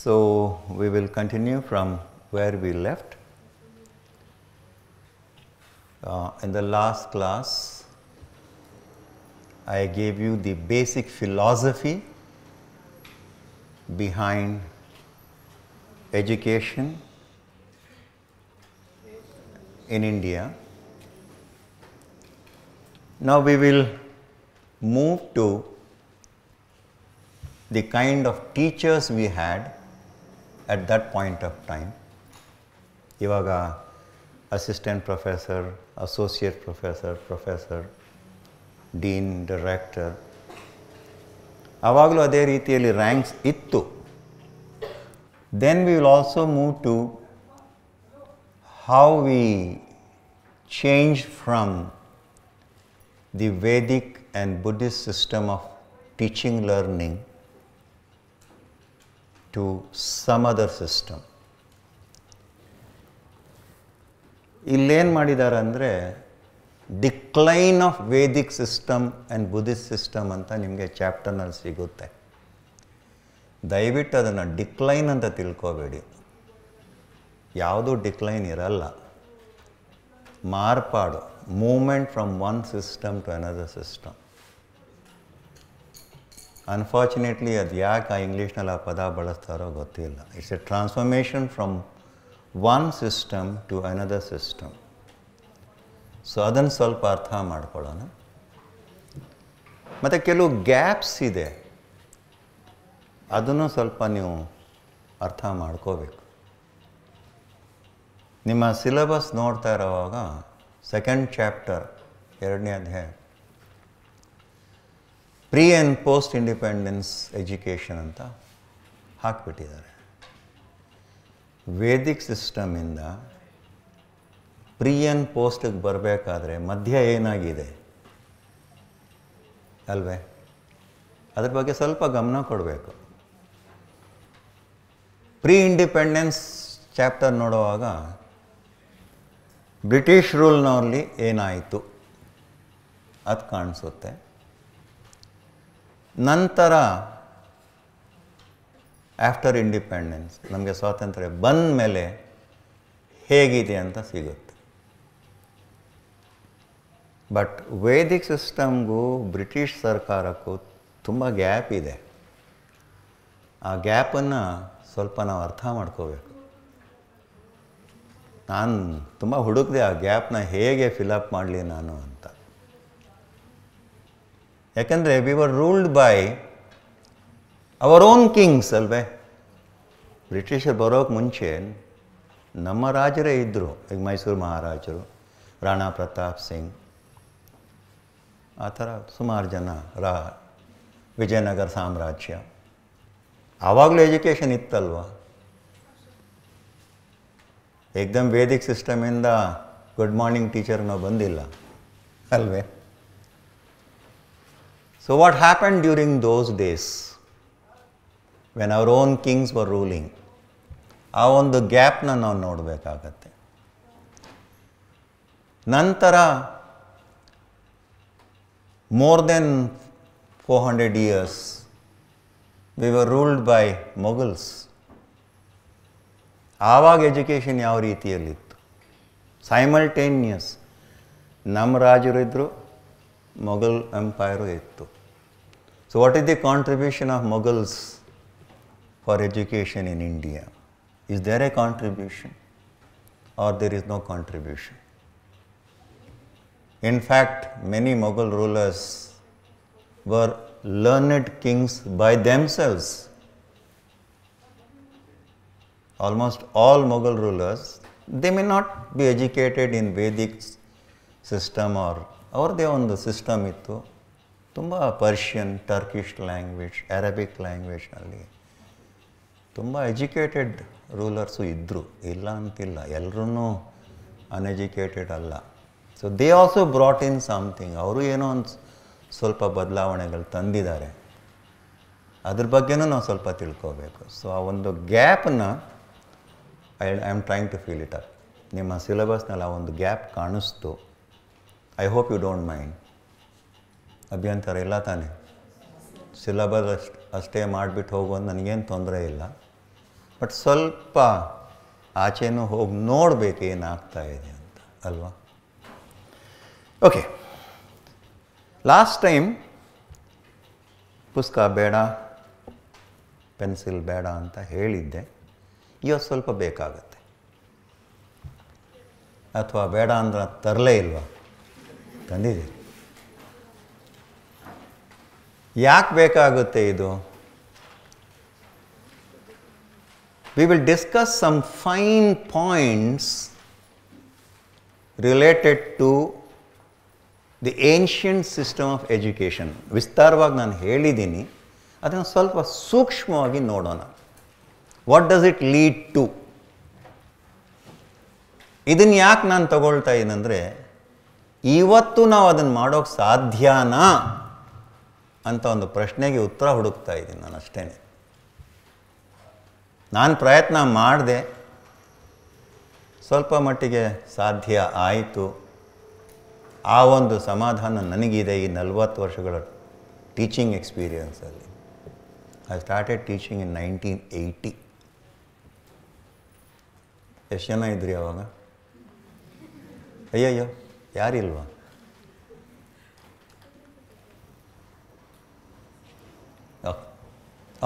So we will continue from where we left. In the last class, I gave you the basic philosophy behind education in India. Now we will move to the kind of teachers we had at that point of time. Ivaga assistant professor, associate professor, professor, dean, director. Avaglu ade ರೀತಿಯಲ್ಲಿ ranks ittu. Then we will also move to how we changed from the Vedic and Buddhist system of teaching learning to some other system. ಇಲ್ಲೇನು ಮಾಡಿದ್ದಾರೆ ಅಂದರೆ decline of Vedic system and Buddhist system ಅಂತ ನಿಮಗೆ ಚಾಪ್ಟರ್ನಲ್ಲಿ ಸಿಗುತ್ತೆ. ದಯವಿಟ್ಟು ಅದನ್ನು decline ಅಂತ ತಿಳ್ಕೋಬೇಡಿ. ಯಾವುದೂ ಡಿಕ್ಲೈನ್ ಇರಲ್ಲ. ಮಾರ್ಪಾಡು, movement from one system to another system. Unfortunately ಅದು ಯಾಕೆ ಆ ಇಂಗ್ಲೀಷ್ನಲ್ಲಿ ಆ ಪದ ಬಳಸ್ತಾರೋ ಗೊತ್ತಿಲ್ಲ. It's a transformation from one system to another system. So ಅದನ್ನು ಸ್ವಲ್ಪ ಅರ್ಥ ಮಾಡ್ಕೊಳ್ಳೋಣ. ಮತ್ತು ಕೆಲವು ಗ್ಯಾಪ್ಸ್ ಇದೆ, ಅದನ್ನು ಸ್ವಲ್ಪ ನೀವು ಅರ್ಥ ಮಾಡ್ಕೋಬೇಕು. ನಿಮ್ಮ ಸಿಲೆಬಸ್ ನೋಡ್ತಾ ಇರೋವಾಗ ಸೆಕೆಂಡ್ ಚಾಪ್ಟರ್ 2ನೇ ಅಧ್ಯಾಯ pre and post independence education ಅಂತ ಹಾಕಿಬಿಟ್ಟಿದ್ದಾರೆ. ವೇದಿಕ್ ಸಿಸ್ಟಮಿಂದ ಪ್ರೀ ಆ್ಯಂಡ್ ಪೋಸ್ಟಿಗೆ ಬರಬೇಕಾದ್ರೆ ಮಧ್ಯ ಏನಾಗಿದೆ ಅಲ್ವೇ? ಅದ್ರ ಬಗ್ಗೆ ಸ್ವಲ್ಪ ಗಮನ ಕೊಡಬೇಕು. ಪ್ರೀ ಇಂಡಿಪೆಂಡೆನ್ಸ್ ಚಾಪ್ಟರ್ ನೋಡುವಾಗ ಬ್ರಿಟಿಷ್ ರೂಲ್ನಲ್ಲಿ ಏನಾಯಿತು ಅದು ಕಾಣಿಸುತ್ತೆ. ನಂತರ ಆಫ್ಟರ್ ಇಂಡಿಪೆಂಡೆನ್ಸ್ ನಮಗೆ ಸ್ವಾತಂತ್ರ್ಯ ಬಂದ ಮೇಲೆ ಹೇಗಿದೆ ಅಂತ ಸಿಗುತ್ತೆ. ಬಟ್ ವೇದಿಕ್ ಸಿಸ್ಟಮ್ಗೂ ಬ್ರಿಟಿಷ್ ಸರ್ಕಾರಕ್ಕೂ ತುಂಬ ಗ್ಯಾಪ್ ಇದೆ. ಆ ಗ್ಯಾಪನ್ನು ಸ್ವಲ್ಪ ನಾವು ಅರ್ಥ ಮಾಡ್ಕೋಬೇಕು. ನಾನು ತುಂಬ ಹುಡುಕಿದೆ ಆ ಗ್ಯಾಪ್ನ ಹೇಗೆ ಫಿಲಪ್ ಮಾಡಲಿ ನಾನು ಅಂತ. ಯಾಕಂದರೆ we were ruled by our own Kings ಅಲ್ವೇ? ಬ್ರಿಟಿಷರು ಬರೋಕ್ಕೆ ಮುಂಚೆ ನಮ್ಮ ರಾಜರೇ ಇದ್ದರು. ಈಗ ಮೈಸೂರು ಮಹಾರಾಜರು, ರಾಣಾ ಪ್ರತಾಪ್ ಸಿಂಗ್, ಆ ಥರ ಸುಮಾರು ಜನ, ವಿಜಯನಗರ ಸಾಮ್ರಾಜ್ಯ. ಆವಾಗಲೂ ಎಜುಕೇಷನ್ ಇತ್ತಲ್ವ? ಏಕ್ದಮ್ ವೇದಿಕ್ ಸಿಸ್ಟಮಿಂದ ಗುಡ್ ಮಾರ್ನಿಂಗ್ ಟೀಚರ್ ನಾವು ಬಂದಿಲ್ಲ ಅಲ್ವೇ? So what happen during those days when our own kings were ruling? ಆ ಒಂದು ಗ್ಯಾಪ್ನ ನಾವು ನೋಡಬೇಕಾಗತ್ತೆ. ನಂತರ more than 400 years we were ruled by Mughals. ಆವಾಗ ಎಜುಕೇಷನ್ ಯಾವ ರೀತಿಯಲ್ಲಿತ್ತು? ಸೈಮಲ್ಟೇನಿಯಸ್ ನಮ್ಮ ರಾಜರು ಇದ್ದರು, ಮೊಘಲ್ ಎಂಪೈರು ಇತ್ತು. So what is the contribution of Mughals for education in India? Is there a contribution or there is no contribution? In fact, many Mughal rulers were learned kings by themselves. Almost all Mughal rulers, they may not be educated in Vedic system or their own system ittu. Tumba Persian, Turkish language, Arabic language ನಲ್ಲಿ ತುಂಬ educated ರೂಲರ್ಸು ಇದ್ದರು, ಇಲ್ಲ ಅಂತಿಲ್ಲ. ಎಲ್ಲರೂ uneducated ಅಲ್ಲ. So they also brought in something. ಅವರು ಏನೋ ಒಂದು ಸ್ವಲ್ಪ ಬದಲಾವಣೆಗಳು ತಂದಿದ್ದಾರೆ. ಅದ್ರ ಬಗ್ಗೆನೂ ನಾವು ಸ್ವಲ್ಪ ತಿಳ್ಕೋಬೇಕು. ಸೊ ಆ ಒಂದು ಗ್ಯಾಪನ್ನ I am trying to feel it up. ನಿಮ್ಮ ಸಿಲೆಬಸ್ನಲ್ಲಿ ಆ ಒಂದು ಗ್ಯಾಪ್ ಕಾಣಿಸ್ತು. I hope you don't mind. ಅಭ್ಯಂತರ ಇಲ್ಲ ತಾನೆ? ಸಿಲೆಬಸ್ ಅಷ್ಟೇ ಮಾಡಿಬಿಟ್ಟು ಹೋಗುವಂದು ನನಗೇನು ತೊಂದರೆ ಇಲ್ಲ. ಬಟ್ ಸ್ವಲ್ಪ ಆಚೆನೂ ಹೋಗಿ ನೋಡಬೇಕು ಏನಾಗ್ತಾ ಇದೆ ಅಂತ ಅಲ್ವಾ. ಓಕೆ, ಲಾಸ್ಟ್ ಟೈಮ್ ಪುಸ್ತಕ ಬೇಡ, ಪೆನ್ಸಿಲ್ ಬೇಡ ಅಂತ ಹೇಳಿದ್ದೆ. ಇವತ್ತು ಸ್ವಲ್ಪ ಬೇಕಾಗತ್ತೆ. ಅಥವಾ ಬೇಡ ಅಂದ್ರೆ ತರಲೇ ಇಲ್ವಾ? ತಂದಿದ್ದೀರಿ. ಯಾಕೆ ಬೇಕಾಗುತ್ತೆ ಇದು? We will discuss some fine points related to the ancient system of education. ವಿಸ್ತಾರವಾಗಿ ನಾನು ಹೇಳಿದ್ದೀನಿ, ಅದನ್ನು ಸ್ವಲ್ಪ ಸೂಕ್ಷ್ಮವಾಗಿ ನೋಡೋಣ. What does it lead to? ಇದನ್ನು ಯಾಕೆ ನಾನು ತಗೊಳ್ತಾ ಇದ್ದೀನಂದರೆ, ಇವತ್ತು ನಾವು ಅದನ್ನು ಮಾಡೋಕ್ಕೆ ಸಾಧ್ಯನಾ ಅಂತ ಒಂದು ಪ್ರಶ್ನೆಗೆ ಉತ್ತರ ಹುಡುಕ್ತಾ ಇದ್ದೀನಿ ನಾನು ಅಷ್ಟೇ. ನಾನು ಪ್ರಯತ್ನ ಮಾಡಿದೆ, ಸ್ವಲ್ಪ ಮಟ್ಟಿಗೆ ಸಾಧ್ಯ ಆಯಿತು. ಆ ಒಂದು ಸಮಾಧಾನ ನನಗಿದೆ ಈ 40 ವರ್ಷಗಳ ಟೀಚಿಂಗ್ ಎಕ್ಸ್ಪೀರಿಯನ್ಸಲ್ಲಿ. I started teaching in 1980. ಎಷ್ಟು ಜನ ಇದ್ರಿ ಅವಾಗ? ಅಯ್ಯಯ್ಯೋ, ಯಾರಿಲ್ವಾ?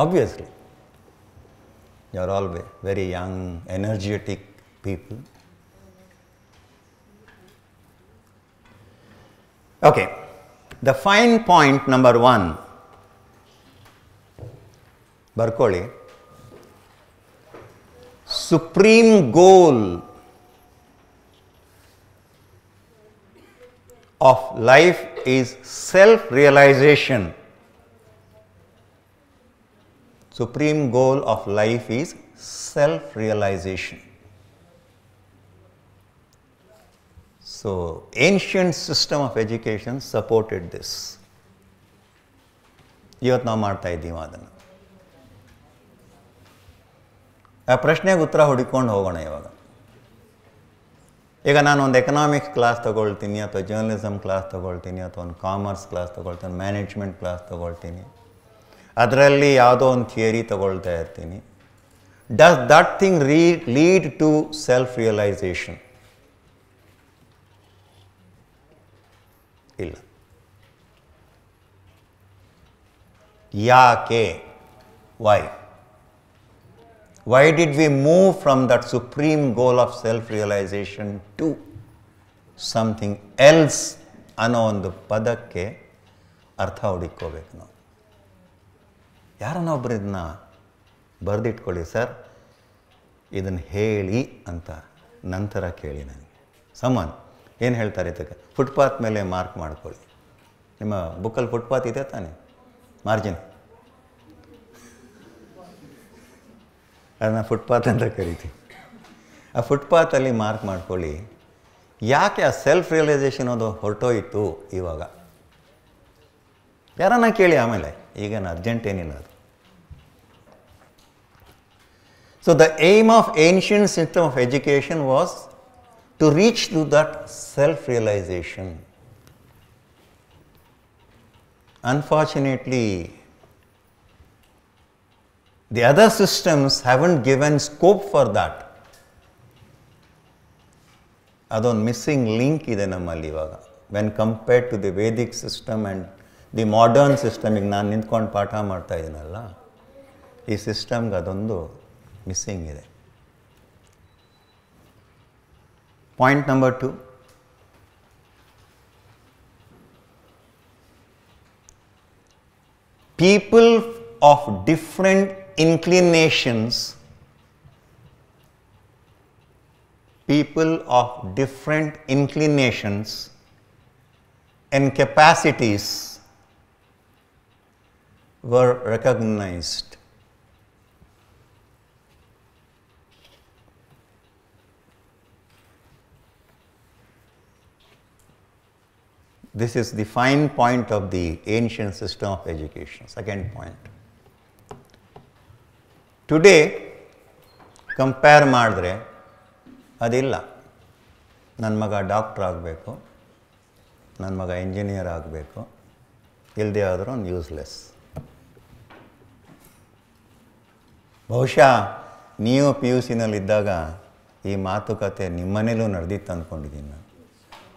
Obviously, you are all very young, energetic people. Okay, the fine point number 1, ಬರ್ಕೊಳ್ಳಿ. Supreme goal of life is self-realization. Supreme goal of life is self-realization. So, ancient system of education supported this. ಇವತ್ತು ನಾವು ಮಾಡ್ತಾ ಇದ್ದೀವಿ ಅದನ್ನು. ಆ ಪ್ರಶ್ನೆಗೆ ಉತ್ತರ ಹುಡುಕೊಂಡು ಹೋಗೋಣ ಇವಾಗ. ಈಗ ನಾನು ಒಂದು ಎಕನಾಮಿಕ್ಸ್ ಕ್ಲಾಸ್ ತೊಗೊಳ್ತೀನಿ, ಅಥವಾ ಜರ್ನಲಿಸಮ್ ಕ್ಲಾಸ್ ತೊಗೊಳ್ತೀನಿ, ಅಥವಾ ಒಂದು ಕಾಮರ್ಸ್ ಕ್ಲಾಸ್ ತೊಗೊಳ್ತೀನಿ, ಮ್ಯಾನೇಜ್ಮೆಂಟ್ ಕ್ಲಾಸ್ ತೊಗೊಳ್ತೀನಿ. ಅದರಲ್ಲಿ ಯಾವುದೋ ಒಂದು ಥಿಯರಿ ತಗೊಳ್ತಾ ಇರ್ತೀನಿ. Does that thing lead to self realisation? ಇಲ್ಲ. ಯಾಕೆ? Why did we move from that supreme goal of self realisation to something else ಅನ್ನೋ ಒಂದು ಪದಕ್ಕೆ ಅರ್ಥ ಹುಡುಕೋಬೇಕು ನಾವು. ಯಾರನ್ನೊಬ್ಬರು ಇದನ್ನ ಬರೆದಿಟ್ಕೊಳ್ಳಿ ಸರ್, ಇದನ್ನು ಹೇಳಿ ಅಂತ ನಂತರ ಕೇಳಿ ನನಗೆ. ಸಮಾನ್ ಏನು ಹೇಳ್ತಾರೆ ಇದಕ್ಕೆ? ಫುಟ್ಪಾತ್ ಮೇಲೆ ಮಾರ್ಕ್ ಮಾಡ್ಕೊಳ್ಳಿ. ನಿಮ್ಮ ಬುಕ್ಕಲ್ಲಿ ಫುಟ್ಪಾತ್ ಇದೆ ತಾನೆ, ಮಾರ್ಜಿನ್, ಅದನ್ನು ಫುಟ್ಪಾತ್ ಅಂತ ಕರಿತೀವಿ. ಆ ಫುಟ್ಪಾತಲ್ಲಿ ಮಾರ್ಕ್ ಮಾಡ್ಕೊಳ್ಳಿ. ಯಾಕೆ ಆ ಸೆಲ್ಫ್ ರಿಯಲೈಸೇಷನ್ ಅದು ಹೊರಟೋಯಿತು ಇವಾಗ? ಯಾರನ್ನ ಕೇಳಿ ಆಮೇಲೆ, ಈಗೇನು ಅರ್ಜೆಂಟ್ ಏನಿಲ್ಲ ಅದು. So the aim of ancient system of education was to reach to that self-realization. Unfortunately, the other systems haven't given scope for that. ಅದೊಂದು ಮಿಸ್ಸಿಂಗ್ ಲಿಂಕ್ ಇದೆ ನಮ್ಮಲ್ಲಿ ಇವಾಗ. When compared to the Vedic system and the modern ಸಿಸ್ಟಮಿಗೆ ನಾನು ನಿಂತ್ಕೊಂಡು ಪಾಠ ಮಾಡ್ತಾ ಇದ್ದೀನಲ್ಲ, ಈ ಸಿಸ್ಟಮ್ಗೆ ಅದೊಂದು ಮಿಸ್ಸಿಂಗ್ ಇದೆ. Point number 2, people of different inclinations, and capacities were recognized. This is the fine point of the ancient system of education. Second point. Today, compare ಮಾಡಿದ್ರೆ ಅದಿಲ್ಲ. ನನ್ನ ಮಗ ಡಾಕ್ಟ್ರ್ ಆಗಬೇಕು, ನನ್ನ ಮಗ ಇಂಜಿನಿಯರ್ ಆಗಬೇಕು, ಇಲ್ಲದೆ ಆದರೂ ಒಂದು ಯೂಸ್ಲೆಸ್. ಬಹುಶಃ ನೀವು ಪಿ ಯು ಸಿನಲ್ಲಿದ್ದಾಗ ಈ ಮಾತುಕತೆ ನಿಮ್ಮನೇಲೂ ನಡೆದಿತ್ತು ಅಂದ್ಕೊಂಡಿದ್ದೀನಿ ನಾನು.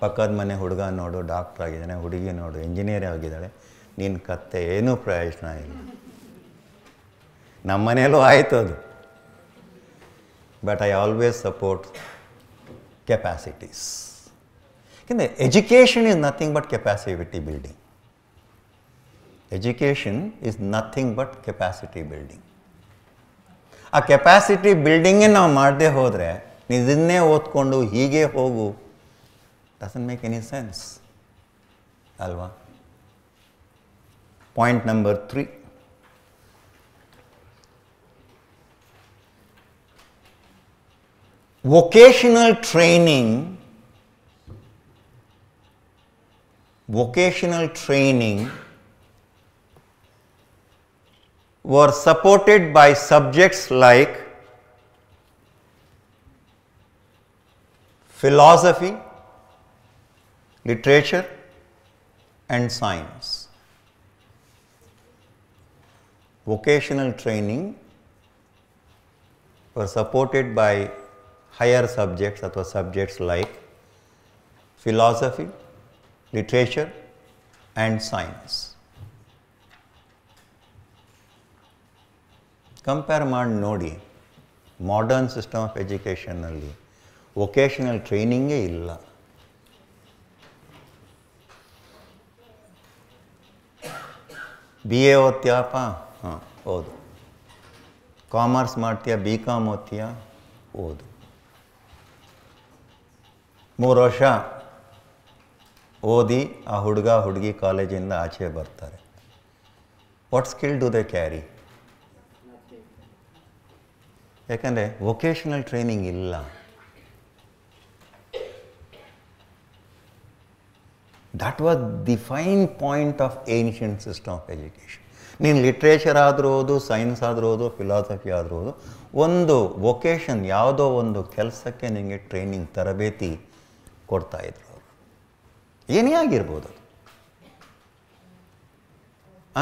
ಪಕ್ಕದ ಮನೆ ಹುಡುಗ ನೋಡು ಡಾಕ್ಟ್ರ್ ಆಗಿದ್ದಾನೆ, ಹುಡುಗಿ ನೋಡು ಇಂಜಿನಿಯರ್ ಆಗಿದ್ದಾಳೆ, ನಿನ್ನ ಕತ್ತೆ ಏನೂ ಪ್ರಯೋಜನ ಇಲ್ಲ. ನಮ್ಮ ಮನೇಲೂ ಆಯಿತು ಅದು. But I always support capacities. ಯಾಕೆಂದರೆ education is nothing but capacity building. Education is nothing but capacity building. ಆ ಕೆಪಾಸಿಟಿ ಬಿಲ್ಡಿಂಗೇ ನಾವು ಮಾಡದೆ ಹೋದರೆ ಇದನ್ನೇ ಓದ್ಕೊಂಡು ಹೀಗೆ ಹೋಗು, ಡಸಂಟ್ ಮೇಕ್ ಎನಿ ಸೆನ್ಸ್ ಅಲ್ವಾ? Point number 3, vocational training were supported by subjects like philosophy, literature and science. Vocational training were supported by higher subjects or subjects like philosophy, literature and science. Compare ಮಾಡಿ ನೋಡಿ, modern system of ಎಜುಕೇಷನ್ನಲ್ಲಿ vocational ಟ್ರೈನಿಂಗೇ ಇಲ್ಲ. B A ಓದ್ತೀಯಪ್ಪ, ಹಾಂ ಓದು. Commerce ಮಾಡ್ತೀಯ, B com ಓದ್ತೀಯ, ಓದು. 3 ವರ್ಷ ಓದಿ ಆ ಹುಡುಗ ಹುಡುಗಿ ಕಾಲೇಜಿಂದ ಆಚೆ ಬರ್ತಾರೆ. What skill do they carry? ಯಾಕಂದರೆ ವೊಕೇಶನಲ್ ಟ್ರೈನಿಂಗ್ ಇಲ್ಲ. That was the fine point of ancient system of education. ನೀನು ಲಿಟ್ರೇಚರ್ ಆದರೂ ಓದು, ಸೈನ್ಸ್ ಆದರೂ ಓದು, ಫಿಲಾಸಫಿ ಆದರೂ ಓದು, ಒಂದು ವೊಕೇಶನ್ ಯಾವುದೋ ಒಂದು ಕೆಲಸಕ್ಕೆ ನಿಮಗೆ ಟ್ರೈನಿಂಗ್ ತರಬೇತಿ ಕೊಡ್ತಾಯಿದ್ರು ಅವರು. ಏನೇ ಆಗಿರ್ಬೋದು.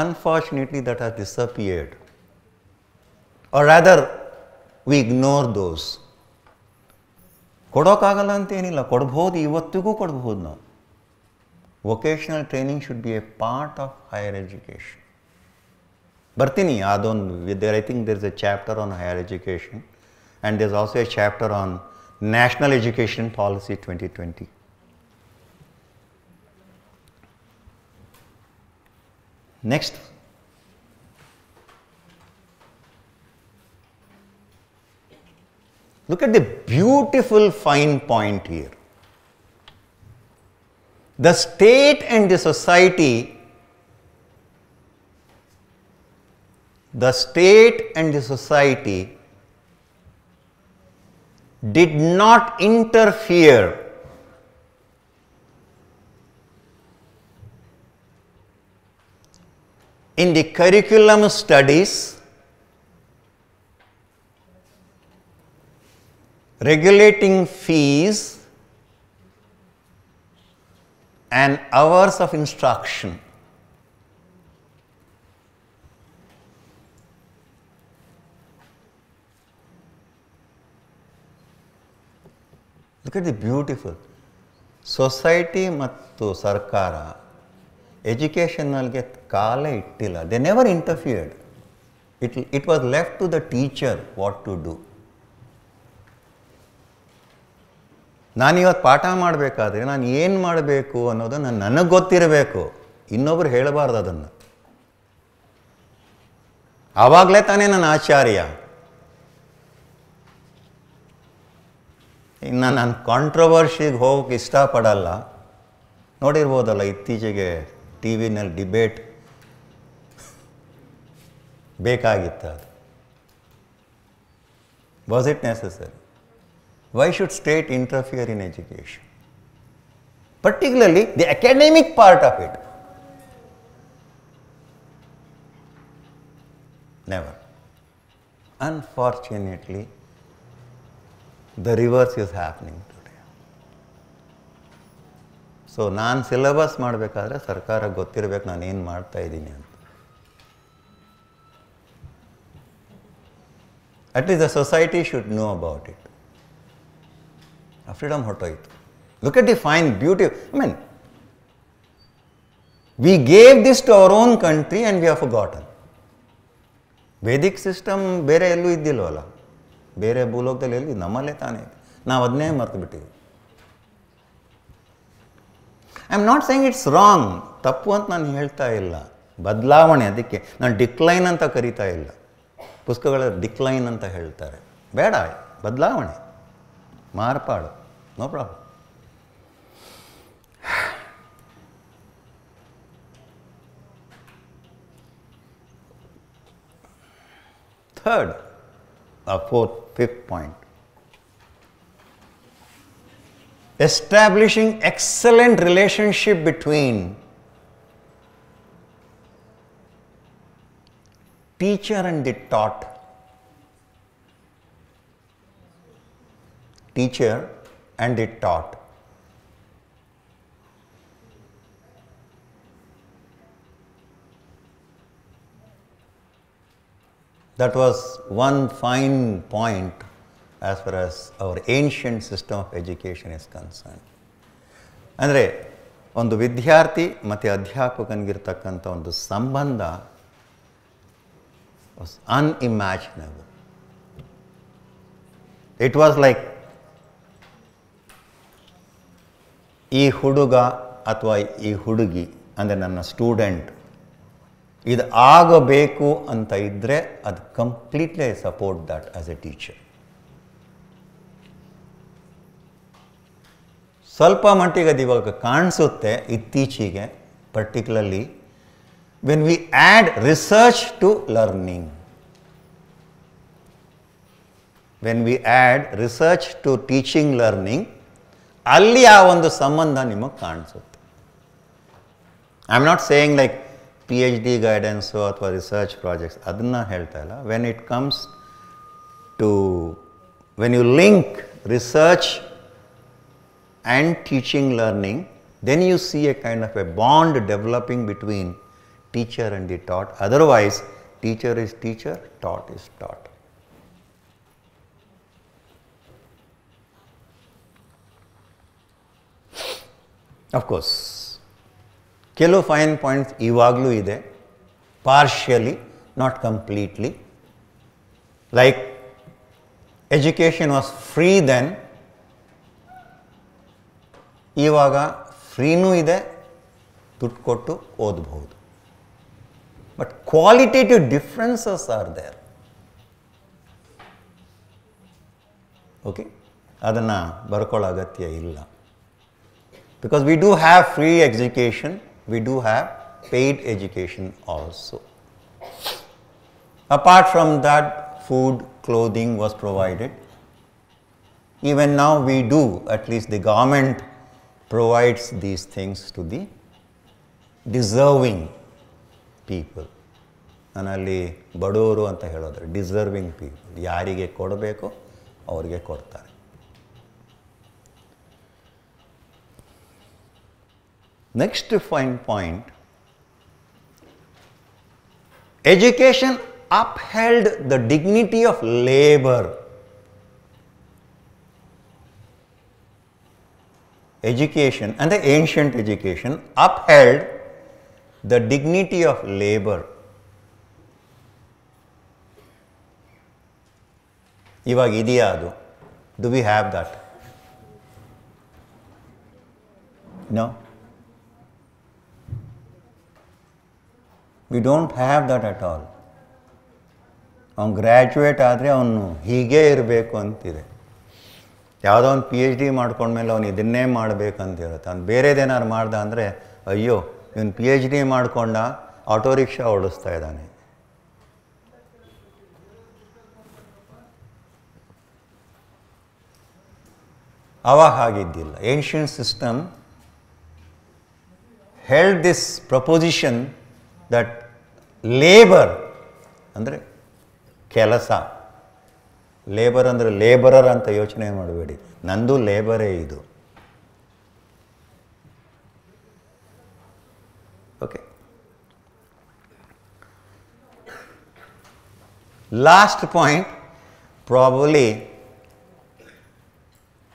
Unfortunately that has disappeared, or rather we ignore those. ಕೊಡೋಕ್ಕಾಗಲ್ಲ ಅಂತೇನಿಲ್ಲ, ಕೊಡ್ಬೋದು, ಇವತ್ತಿಗೂ ಕೊಡ್ಬೋದು ನಾವು. Vocational training should be a part of higher education. ಬರ್ತೀನಿ ಅದೊಂದು. I think there is a chapter on higher education and there is also a chapter on national education policy 2020. Next. Look at the beautiful fine point here. The state and the society, did not interfere in the curriculum studies, regulating fees and hours of instruction. Look at the beautiful. Society ಮತ್ತು ಸರ್ಕಾರ ಎಜುಕೇಷನ್ನಲ್ಗೆ ಕಾಲೇ ಇಟ್ಟಿಲ್ಲ. They never interfered. It was left to the teacher what to do. ನಾನಿವತ್ತು ಪಾಠ ಮಾಡಬೇಕಾದ್ರೆ ನಾನು ಏನು ಮಾಡಬೇಕು ಅನ್ನೋದನ್ನು ನನಗೆ ಗೊತ್ತಿರಬೇಕು, ಇನ್ನೊಬ್ರು ಹೇಳಬಾರ್ದು ಅದನ್ನು. ಆವಾಗಲೇ ತಾನೇ ನಾನು ಆಚಾರ್ಯ. ಇನ್ನು ನಾನು ಕಾಂಟ್ರವರ್ಷಿಗೆ ಹೋಗೋಕ್ಕೆ ಇಷ್ಟಪಡಲ್ಲ. ನೋಡಿರ್ಬೋದಲ್ಲ ಇತ್ತೀಚೆಗೆ ಟಿ ವಿನಲ್ಲಿ ಡಿಬೇಟ್ ಬೇಕಾಗಿತ್ತು. ಅದು was it necessary? Why should state interfere in education? Particularly the academic part of it. Never. Unfortunately, the reverse is happening today. So, ನಾನು ಸಿಲೆಬಸ್ ಮಾಡಬೇಕಾದ್ರೆ ಸರ್ಕಾರಕ್ಕೆ ಗೊತ್ತಿರಬೇಕು ನಾನು ಏನು ಮಾಡ್ತಾ ಇದ್ದೀನಿ ಅಂತ. At least the society should know about it. ಆ ಫ್ರೀಡಮ್ ಹೊರಟೋಯ್ತು. Look at the fine beauty. I mean, we gave this to our own country and we have forgotten. Vedic system ಬೇರೆ ಎಲ್ಲೂ ಇದ್ದಿಲ್ವಲ್ಲ, ಬೇರೆ ಭೂಲೋಕದಲ್ಲಿ ಎಲ್ಲಿ, ನಮ್ಮಲ್ಲೇ ತಾನೇ ಇದೆ. ನಾವು ಅದನ್ನೇ ಮರ್ತು ಬಿಟ್ಟಿವಿ. I am not saying it's wrong, ತಪ್ಪು ಅಂತ ನಾನು ಹೇಳ್ತಾ ಇಲ್ಲ. ಬದಲಾವಣೆ, ಅದಕ್ಕೆ ನಾನು ಡಿಕ್ಲೈನ್ ಅಂತ ಕರಿತಾ ಇಲ್ಲ. ಪುಸ್ತಕಗಳ ಡಿಕ್ಲೈನ್ ಅಂತ ಹೇಳ್ತಾರೆ. ಬೇಡ, ಬದಲಾವಣೆ, ಮಾರ್ಪಾಡು, no problem. Third, fourth, fifth point. Establishing excellent relationship between teacher and the taught. Teacher and the taught. That was one fine point as far as our ancient system of education is concerned. ಅಂದರೆ ಒಂದು ವಿದ್ಯಾರ್ಥಿ ಮತ್ತು ಅಧ್ಯಾಪಕನಿಗಿರ್ತಕ್ಕಂಥ ಒಂದು ಸಂಬಂಧ was unimaginable. It was like ಈ ಹುಡುಗ ಅಥವಾ ಈ ಹುಡುಗಿ ಅಂದರೆ ನನ್ನ ಸ್ಟೂಡೆಂಟ್ ಇದು ಆಗಬೇಕು ಅಂತ ಇದ್ದರೆ ಅದು completely I support that as a teacher. ಸ್ವಲ್ಪ ಮಟ್ಟಿಗೆ ಅದು ಇವಾಗ ಕಾಣಿಸುತ್ತೆ ಇತ್ತೀಚೆಗೆ, particularly when we add research to learning. When we add research to teaching learning, ಅಲ್ಲಿ ಆ ಒಂದು ಸಂಬಂಧ ನಿಮಗೆ ಕಾಣಿಸುತ್ತೆ. I am not saying like PhD guidance ಅಥವಾ ರಿಸರ್ಚ್ ಪ್ರಾಜೆಕ್ಟ್ಸ್ ಅದನ್ನು ಹೇಳ್ತಾ ಇಲ್ಲ. When it comes to when you link research and teaching learning, then you see a kind of a bond developing between teacher and the taught. Otherwise teacher is teacher, taught is taught. Of course, ಕೆಲವು fine points ಇವಾಗಲೂ ಇದೆ, partially, not completely. Like education was free then, ಇವಾಗ ಫ್ರೀನೂ ಇದೆ, ದುಡ್ಡು ಕೊಟ್ಟು ಓದಬಹುದು. But qualitative differences are there. Okay, ಅದನ್ನು ಬರ್ಕೊಳ್ಳೋ ಅಗತ್ಯ ಇಲ್ಲ. Because we do have free education, we do have paid education also. Apart from that, food, clothing was provided. Even now we do, at least the government provides these things to the deserving people. ನಾನಲ್ಲಿ ಬಡವರು ಅಂತ ಹೇಳೋದು deserving people, ಯಾರಿಗೆ ಕೊಡಬೇಕು ಅವರಿಗೆ ಕೊಡ್ತಾರೆ. Next fine point, education upheld the dignity of labor. Education, and the ancient education upheld the dignity of labor. ಇವಾಗ ಇದೆಯಾ ಅದು? Do we have that? No. We don't have that at all. ಅವನು graduate ಆದರೆ ಅವನು ಹೀಗೇ ಇರಬೇಕು ಅಂತಿದೆ. ಯಾವುದೋ ಒಂದು PhD ಮಾಡ್ಕೊಂಡ್ಮೇಲೆ ಅವನು ಇದನ್ನೇ ಮಾಡಬೇಕಂತಿರುತ್ತೆ. ಅವ್ನು ಬೇರೆದೇನಾದ್ರು ಮಾಡ್ದ ಅಂದರೆ, ಅಯ್ಯೋ ಇವನು PhD ಮಾಡ್ಕೊಂಡ, ಆಟೋ ರಿಕ್ಷಾ ಓಡಿಸ್ತಾ ಇದ್ದಾನೆ. ಆವಾಗ ಹಾಗಿದ್ದಿಲ್ಲ. Ancient system held this proposition that labour ಅಂದರೆ ಕೆಲಸ, ಲೇಬರ್ ಅಂದರೆ ಲೇಬರರ್ ಅಂತ ಯೋಚನೆ ಮಾಡಬೇಡಿ, ನಂದು ಲೇಬರೇ ಇದು. ಓಕೆ, ಲಾಸ್ಟ್ ಪಾಯಿಂಟ್, ಪ್ರಾಬಲಿ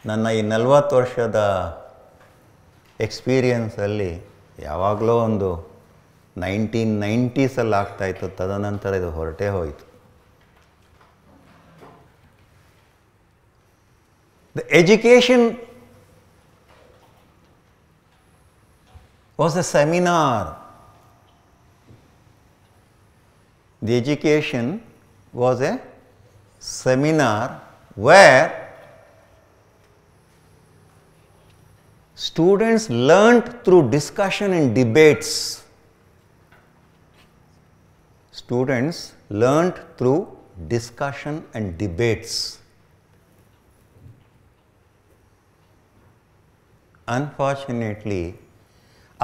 ನನ್ನ ಈ 40 ವರ್ಷದ ಎಕ್ಸ್ಪೀರಿಯನ್ಸಲ್ಲಿ ಯಾವಾಗಲೂ ಒಂದು 1990s ಆಗ್ತಾಯಿತ್ತು, ತದನಂತರ ಇದು ಹೊರಟೇ ಹೋಯಿತು. The education was a seminar. The education was a seminar where students learnt through discussion and debates. Students learnt through discussion and debates. Unfortunately,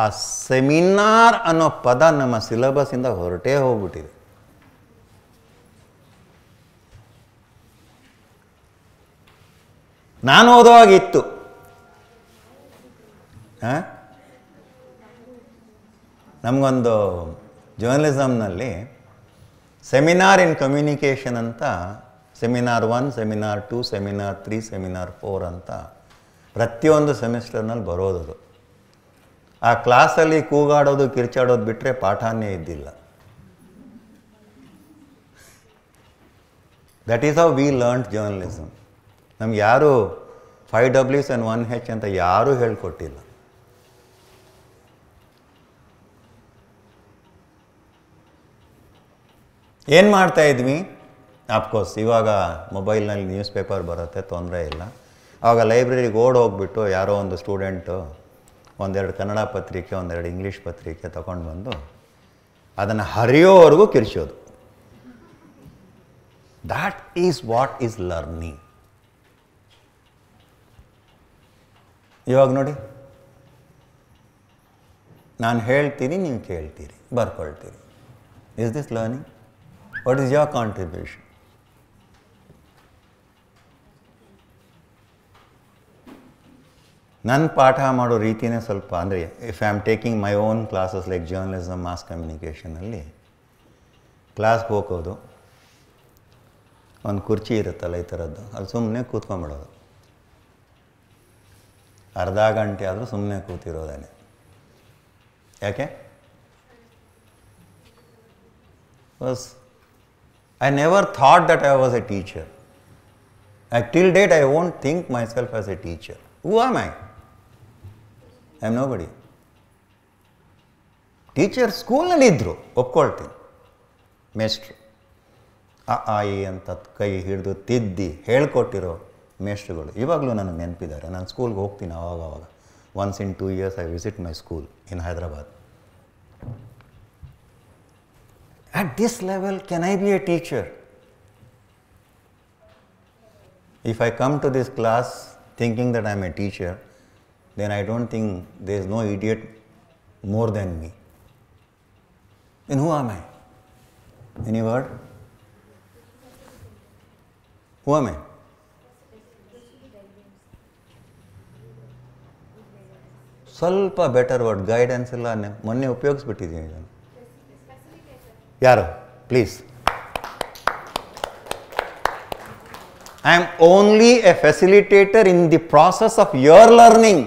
ಆ ಸೆಮಿನಾರ್ ಅನ್ನೋ ಪದ ನಮ್ಮ ಸಿಲೆಬಸ್ಸಿಂದ ಹೊರಟೇ ಹೋಗ್ಬಿಟ್ಟಿದೆ. ನಾನು ಓದುವಾಗಿತ್ತು. ನಮಗೊಂದು ಜರ್ನಲಿಸಮ್ನಲ್ಲಿ ಸೆಮಿನಾರ್ ಇನ್ ಕಮ್ಯುನಿಕೇಷನ್ ಅಂತ ಸೆಮಿನಾರ್ 1, ಸೆಮಿನಾರ್ 2, ಸೆಮಿನಾರ್ 3, ಸೆಮಿನಾರ್ 4 ಅಂತ ಪ್ರತಿಯೊಂದು ಸೆಮಿಸ್ಟರ್ನಲ್ಲಿ ಬರೋದು. ಆ ಕ್ಲಾಸಲ್ಲಿ ಕೂಗಾಡೋದು ಕಿರ್ಚಾಡೋದು ಬಿಟ್ಟರೆ ಪಾಠನೇ ಇದ್ದಿಲ್ಲ. That is how we learned journalism. ನಮ್ಗೆ ಯಾರೂ 5 Ws and 1 H ಅಂತ ಯಾರೂ ಹೇಳ್ಕೊಟ್ಟಿಲ್ಲ. ಏನು ಮಾಡ್ತಾಯಿದ್ವಿ? ಅಫ್ಕೋರ್ಸ್ ಇವಾಗ ಮೊಬೈಲ್ನಲ್ಲಿ ನ್ಯೂಸ್ ಪೇಪರ್ ಬರುತ್ತೆ, ತೊಂದರೆ ಇಲ್ಲ. ಆವಾಗ ಲೈಬ್ರರಿಗೆ ಹೋಗ್ಬಿಟ್ಟು ಯಾರೋ ಒಂದು ಸ್ಟೂಡೆಂಟು ಒಂದೆರಡು ಕನ್ನಡ ಪತ್ರಿಕೆ, ಒಂದೆರಡು ಇಂಗ್ಲೀಷ್ ಪತ್ರಿಕೆ ತಗೊಂಡು ಬಂದು ಅದನ್ನು ಹರಿಯೋವರೆಗೂ ಕಿರ್ಚೋದು. That is what is learning. ಇವಾಗ ನೋಡಿ, ನಾನು ಹೇಳ್ತೀನಿ, ನೀವು ಕೇಳ್ತೀರಿ, ಬರ್ಕೊಳ್ತೀರಿ. Is this learning? What is your contribution? ನನ್ನ ಪಾಠ ಮಾಡೋ ರೀತಿಯೇ ಸ್ವಲ್ಪ, ಅಂದರೆ if I am taking my own classes like journalism, mass ಕಮ್ಯುನಿಕೇಷನಲ್ಲಿ ಕ್ಲಾಸ್ಗೆ ಹೋಗೋದು, ಒಂದು ಕುರ್ಚಿ ಇರುತ್ತಲ್ಲ ಈ ಥರದ್ದು, ಅದು ಸುಮ್ಮನೆ ಕೂತ್ಕೊಂಡ್ಬಿಡೋದು. ಅರ್ಧ ಗಂಟೆ ಆದರೂ ಸುಮ್ಮನೆ ಕೂತಿರೋದೇನೆ. ಯಾಕೆ? I never thought that I was a teacher. Till date I won't think myself as a teacher. Who am I? I am nobody. Teacher ಸ್ಕೂಲ್ನಲ್ಲಿ ಇದ್ದರು, ಒಪ್ಕೊಳ್ತೀನಿ. ಮೇಷ್ಟ್ರು ಆ ಈ ಅಂತ ಕೈ ಹಿಡಿದು ತಿದ್ದಿ ಹೇಳ್ಕೊಟ್ಟಿರೋ ಮೇಷ್ಟ್ರುಗಳು ಇವಾಗಲೂ ನನಗೆ ನೆನಪಿದ್ದಾರೆ. ನಾನು ಸ್ಕೂಲ್ಗೆ ಹೋಗ್ತೀನಿ ಆವಾಗ. Once in 2 years I visit my school in Hyderabad. At this level, can I be a teacher? If I come to this class thinking that I am a teacher, then I don't think there is no idiot more than me. Then who am I? Any word? Who am I? ಸ್ವಲ್ಪ better word, guidance ಎಲ್ಲ ಮೊನ್ನೆ ಉಪಯೋಗಿಸ್ಬಿಟ್ಟಿದ್ದೀನಿ ನಾನು. ಯಾರು? Please. I am only a facilitator in the process of your learning.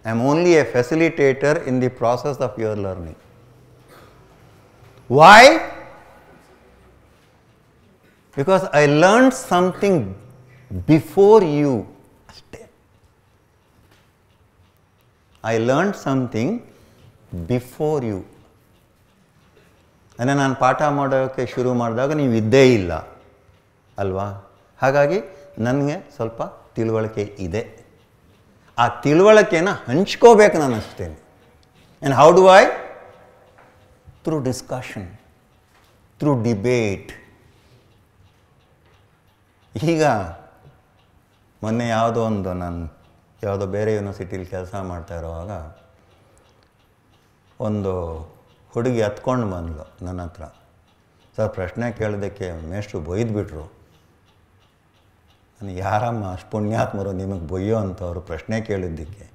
I am only a facilitator in the process of your learning. Why? Because I learned something before you. I learned something before you. ಅಂದರೆ ನಾನು ಪಾಠ ಮಾಡೋಕ್ಕೆ ಶುರು ಮಾಡಿದಾಗ ನೀವು ಇದ್ದೇ ಇಲ್ಲ ಅಲ್ವಾ? ಹಾಗಾಗಿ ನನಗೆ ಸ್ವಲ್ಪ ತಿಳುವಳಿಕೆ ಇದೆ. ಆ ತಿಳುವಳಿಕೆನ ಹಂಚ್ಕೋಬೇಕು ನಾನು ಅಷ್ಟೇ. And how do I? Through discussion, through debate. ಈಗ ಮೊನ್ನೆ ಯಾವುದೋ ಬೇರೆ ಯೂನಿವರ್ಸಿಟಿಲಿ ಕೆಲಸ ಮಾಡ್ತಾ ಇರೋವಾಗ ಒಂದು ಹುಡುಗಿ ಹತ್ಕೊಂಡು ಬಂದ್ಲು ನನ್ನ ಹತ್ರ. ಸರ್, ಪ್ರಶ್ನೆ ಕೇಳೋದಕ್ಕೆ ಮೇಷ್ಟ್ರು ಬೈದ್ಬಿಟ್ರು. ನಾನು ಯಾರಮ್ಮ ಅಷ್ಟು ಪುಣ್ಯಾತ್ಮರು ನಿಮಗೆ ಬೊಯ್ಯೋ ಅಂಥವ್ರು ಪ್ರಶ್ನೆ ಕೇಳಿದ್ದಕ್ಕೆ?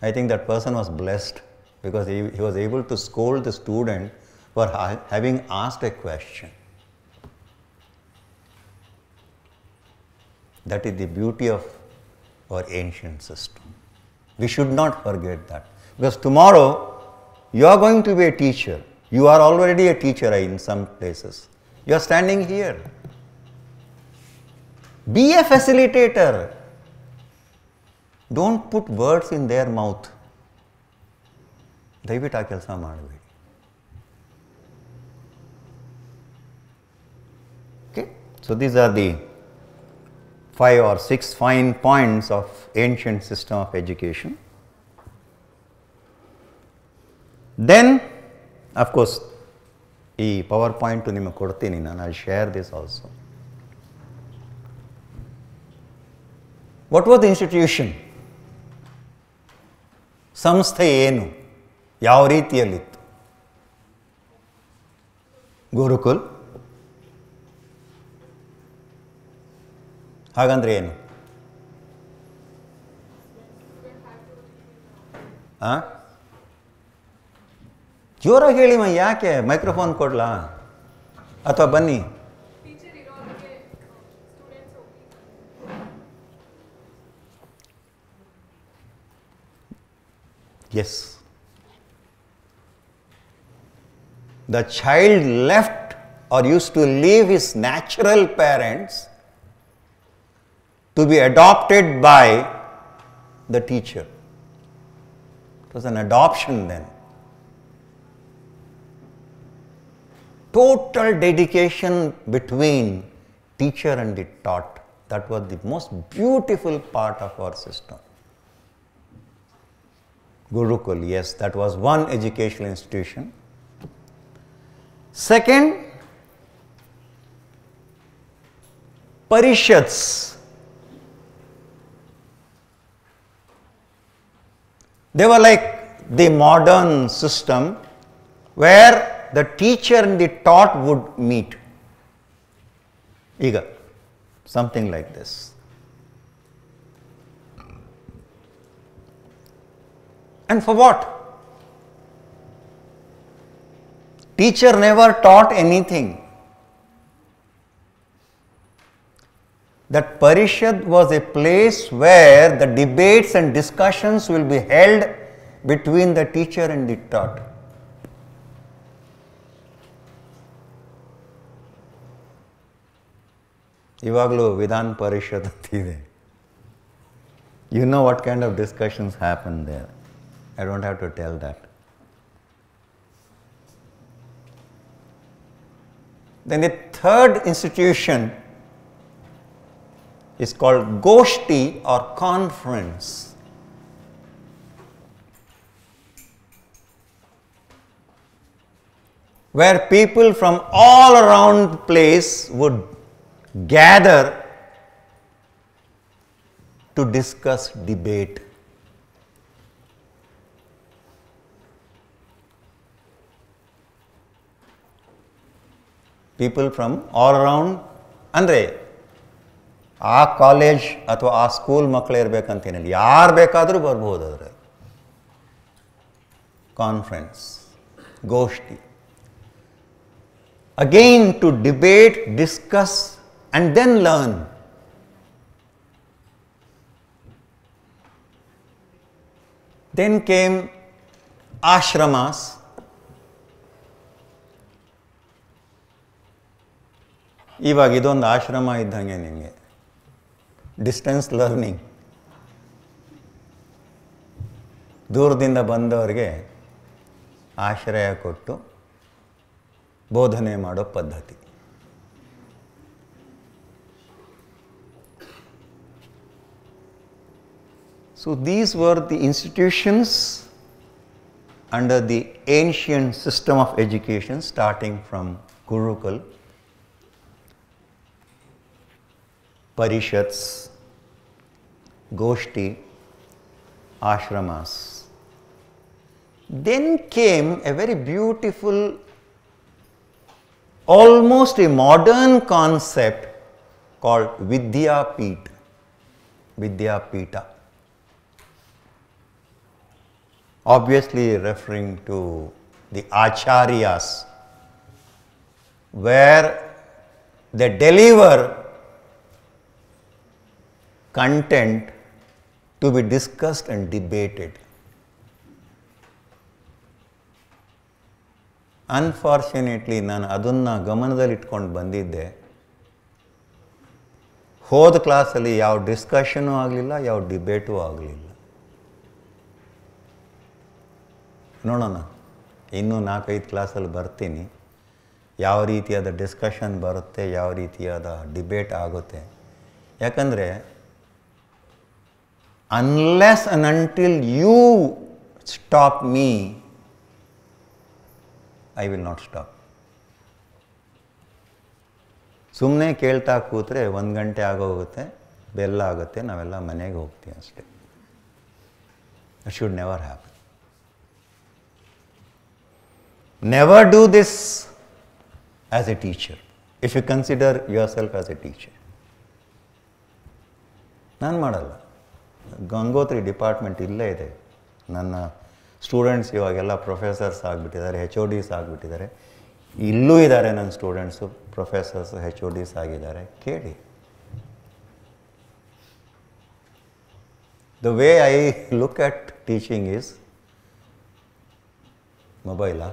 I think that person was blessed because he was able to scold the student for having asked a question. That is the beauty of our ancient system. We should not forget that. Because tomorrow, you are going to be a teacher. You are already a teacher in some places. You are standing here. Be a facilitator. Don't put words in their mouth. ದಯವಿಟ್ಟು ಆ ಕೆಲಸ ಮಾಡಬೇಡಿ. Okay? So these are the 5 or 6 fine points of ancient system of education. Then, of course, ಈ PowerPoint ನಿಮಗೆ ಕೊಡ್ತೀನಿ ನಾನು. I'll share this also. What was the institution? ಸಂಸ್ಥೆ ಏನು? ಯಾವ ರೀತಿಯಲ್ಲಿತ್ತು? ಗುರುಕುಲ್. ಹಾಗಂದ್ರೆ ಏನು? ಜೋರಾಗಿ ಹೇಳಿ ಯಾಕೆ? ಮೈಕ್ರೋಫೋನ್ ಕೊಡ್ಲಾ ಅಥವಾ ಬನ್ನಿ? Yes. The child left or used to leave his natural parents to be adopted by the teacher. It was an adoption then. Total dedication between teacher and the taught. That was the most beautiful part of our system. Gurukul, yes, that was one educational institution. Second, parishads. They were like the modern system where the teacher and the taught would meet. Ega, something like this. And for what? Teacher never taught anything. That parishad was a place where the debates and discussions will be held between the teacher and the taught. Ivaglu Vidhan Parishad antide. You know what kind of discussions happen there. I don't have to tell that. Then the third institution is called Goshti or conference. Where people from all around the place would gather to discuss, debate. People from all around, ಅಂದರೆ ಆ college ಅಥವಾ ಆ school ಮಕ್ಕಳೇ ಇರಬೇಕಂತೇನಿಲ್ಲ, ಯಾರು ಬೇಕಾದರೂ ಬರ್ಬೋದು ಅದರಲ್ಲಿ. Conference, ಗೋಷ್ಠಿ. Again to debate, discuss and then learn. Then came ashramas. ಇವಾಗ ಇದೊಂದು ಆಶ್ರಮ ಇದ್ದಂಗೆ ನಿಮಗೆ. Distance learning. ದೂರದಿಂದ ಬಂದವರಿಗೆ ಆಶ್ರಯ ಕೊಟ್ಟು ಬೋಧನೆ ಮಾಡೋ ಪದ್ಧತಿ. So these were the institutions under the ancient system of education, starting from Gurukul, parishads, goshti, ashramas. Then came a very beautiful, almost a modern concept called Vidyapita. Vidyapita. Obviously referring to the acharyas, where they deliver content to be discussed and debated. Unfortunately ನಾನು ಅದನ್ನು ಗಮನದಲ್ಲಿ ಇಟ್ಕೊಂಡು ಬಂದಿದ್ದೆ. ಹೋದ ಕ್ಲಾಸಲ್ಲಿ ಯಾವ ಡಿಸ್ಕಷನೂ ಆಗಲಿಲ್ಲ, ಯಾವ ಡಿಬೇಟೂ ಆಗಲಿಲ್ಲ. ನೋಡೋಣ, ಇನ್ನೂ 4-5 ಕ್ಲಾಸಲ್ಲಿ ಬರ್ತೀನಿ, ಯಾವ ರೀತಿಯಾದ ಡಿಸ್ಕಷನ್ ಬರುತ್ತೆ, ಯಾವ ರೀತಿಯಾದ ಡಿಬೇಟ್ ಆಗುತ್ತೆ. ಯಾಕಂದರೆ unless and until you stop me, I will not stop. ಸುಮ್ಮನೆ ಕೇಳ್ತಾ ಕೂತ್ರೆ 1 ಗಂಟೆ ಆಗೋಗುತ್ತೆ, ಬೆಲ್ಲ ಆಗುತ್ತೆ, ನಾವೆಲ್ಲ ಮನೆಗೆ ಹೋಗ್ತೀವಿ ಅಷ್ಟೇ. It should never happen. Never do this as a teacher, if you consider yourself as a teacher. ನಾನು ಮಾಡಲ್ಲ. ಗಂಗೋತ್ರಿ ಡಿಪಾರ್ಟ್ಮೆಂಟ್ ಇಲ್ಲೇ ಇದೆ. ನನ್ನ ಸ್ಟೂಡೆಂಟ್ಸ್ ಇವಾಗೆಲ್ಲ ಪ್ರೊಫೆಸರ್ಸ್ ಆಗಿಬಿಟ್ಟಿದ್ದಾರೆ, HODs ಆಗಿಬಿಟ್ಟಿದ್ದಾರೆ. ಇಲ್ಲೂ ಇದ್ದಾರೆ ನನ್ನ ಸ್ಟೂಡೆಂಟ್ಸು, ಪ್ರೊಫೆಸರ್ಸ್, HODs ಆಗಿದ್ದಾರೆ. ಕೇಳಿ. The way I look at teaching is ಮೊಬೈಲಾ?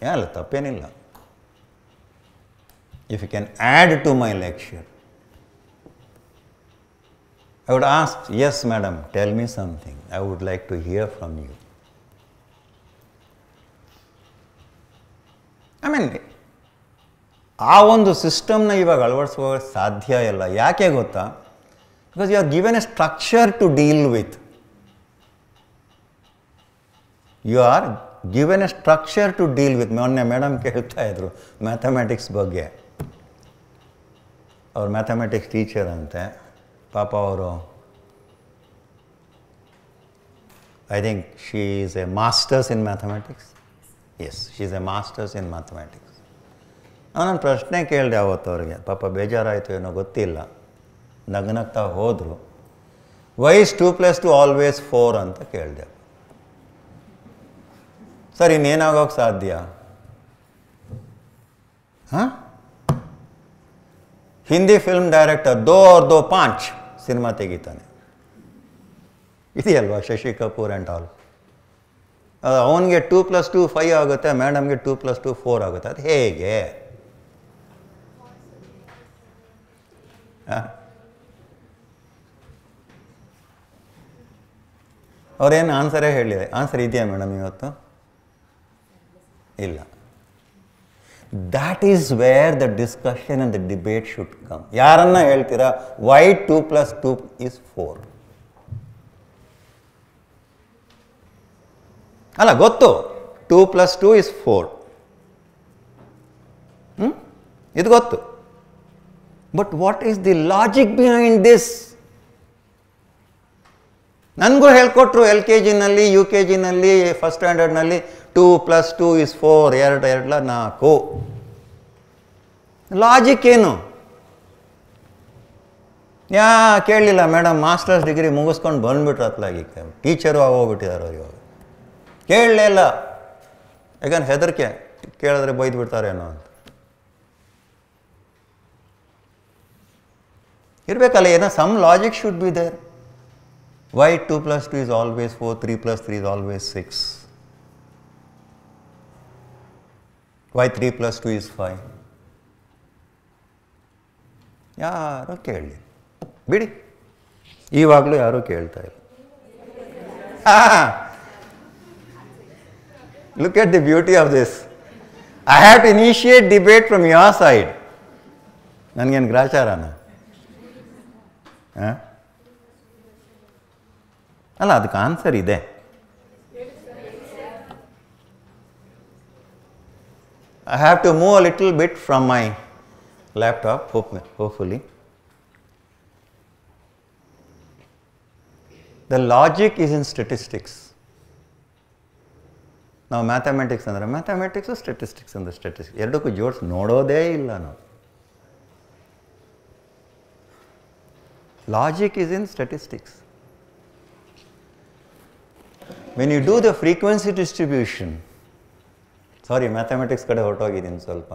ಏನಲ್ಲ, ತಪ್ಪೇನಿಲ್ಲ. If you can add to my lecture, I would ask, yes madam, tell me something. I would like to hear from you. I mean, ಆ ಒಂದು ಸಿಸ್ಟಮ್ನ ಇವಾಗ ಅಳವಡಿಸುವ ಸಾಧ್ಯ ಇಲ್ಲ. ಯಾಕೆ ಗೊತ್ತಾ? Because you are given a structure to deal with. You are given a structure to deal with. ಮೊನ್ನೆ ಮೇಡಮ್ ಕೇಳ್ತಾ ಇದ್ರು ಮ್ಯಾಥಮೆಟಿಕ್ಸ್ ಬಗ್ಗೆ. ಅವ್ರು ಮ್ಯಾಥಮೆಟಿಕ್ಸ್ ಟೀಚರ್ ಅಂತೆ. ಪಾಪ ಅವರು, I think she is a masters in mathematics. Yes, she is a masters in mathematics. ನಾನು ಪ್ರಶ್ನೆ ಕೇಳಿದೆ ಅವತ್ತು ಅವ್ರಿಗೆ. ಪಾಪ ಬೇಜಾರಾಯಿತು ಏನೋ ಗೊತ್ತಿಲ್ಲ, ನಗ್ನಗ್ತಾ ಹೋದರು. ವೈ ಇಸ್ 2 + 2 ಆಲ್ವೇಸ್ 4 ಅಂತ ಕೇಳಿದೆ. ಸರ್ ಇನ್ನೇನಾಗೋಕ್ಕೆ ಸಾಧ್ಯ? ಹಾಂ, ಹಿಂದಿ ಫಿಲ್ಮ್ ಡೈರೆಕ್ಟರ್ 2 और 2 5 ಸಿನಿಮಾ ತೆಗಿತಾನೆ. ಇದೆಯಲ್ವಾ ಶಶಿ ಕಪೂರ್ ಆ್ಯಂಡ್ ಆಲ್. ಅವನಿಗೆ 2 + 2 5 ಆಗುತ್ತೆ, ಮೇಡಮ್ಗೆ 2 + 2 4 ಆಗುತ್ತೆ. ಅದು ಹೇಗೆ? ಅವ್ರೇನು ಆನ್ಸರೇ ಹೇಳಿದೆ. ಆನ್ಸರ್ ಇದೆಯಾ ಮೇಡಮ್ ಇವತ್ತು? ಇಲ್ಲ. That is where the discussion and the debate should come. ಯಾರನ್ನ ಹೇಳ್ತೀರಾ why 2 + 2 is 4? ಅಲ್ಲ, ಗೊತ್ತು 2 + 2 is 4. ಇದು ಗೊತ್ತು. But what is the logic behind this? ನನಗೂ ಹೇಳ್ಕೊಟ್ರು LKG-ನಲ್ಲಿ, UKG-ನಲ್ಲಿ, ಫಸ್ಟ್ ಸ್ಟ್ಯಾಂಡರ್ಡ್ನಲ್ಲಿ 2 + 2 is 4, 2 2 4. ಲಾಜಿಕ್ ಏನು? ಕೇಳಲಿಲ್ಲ ಮೇಡಮ್. ಮಾಸ್ಟರ್ಸ್ ಡಿಗ್ರಿ ಮುಗಿಸ್ಕೊಂಡು ಬಂದುಬಿಟ್ರು ಅತ್ಲಾಗಿ, ಟೀಚರು ಆಗೋಗ್ಬಿಟ್ಟಿದ್ದಾರೆ ಅವ್ರು ಇವಾಗ. ಕೇಳಲೇ ಇಲ್ಲ, ಯಾಕಂದ್ರೆ ಹೆದರಿಕೆ, ಕೇಳಿದ್ರೆ ಬೈದು ಬಿಡ್ತಾರೇನೋ ಅಂತ. ಇರಬೇಕಲ್ಲ ಏನೋ, some logic should be there. Why 2 + 2 is always 4, 3 + 3 is always 6? Why 3 + 2 is 5? ಯಾರೂ ಕೇಳಲಿ, ಬಿಡಿ. ಇವಾಗಲೂ ಯಾರೂ ಕೇಳ್ತಾ ಇಲ್ಲ. Look at the beauty of this. I have to initiate debate from your side. ನನಗೇನು ಗ್ರಾಚಾರನ? ಅಲ್ಲ, ಅದಕ್ಕೆ ಆನ್ಸರ್ ಇದೆ. I have to move a little bit from my laptop, hopefully. The logic is in statistics. ನಾವು mathematics ಅಂದರೆ mathematics, statistics ಅಂದರೆ statistics, ಎರಡಕ್ಕೂ ಜೋಡಿಸಿ ನೋಡೋದೇ ಇಲ್ಲ ನಾವು. Logic is in statistics. When you do the frequency distribution, sorry mathematics ಕಡೆ ಹೊರಟೋಗಿದ್ದೀನಿ ಸ್ವಲ್ಪ,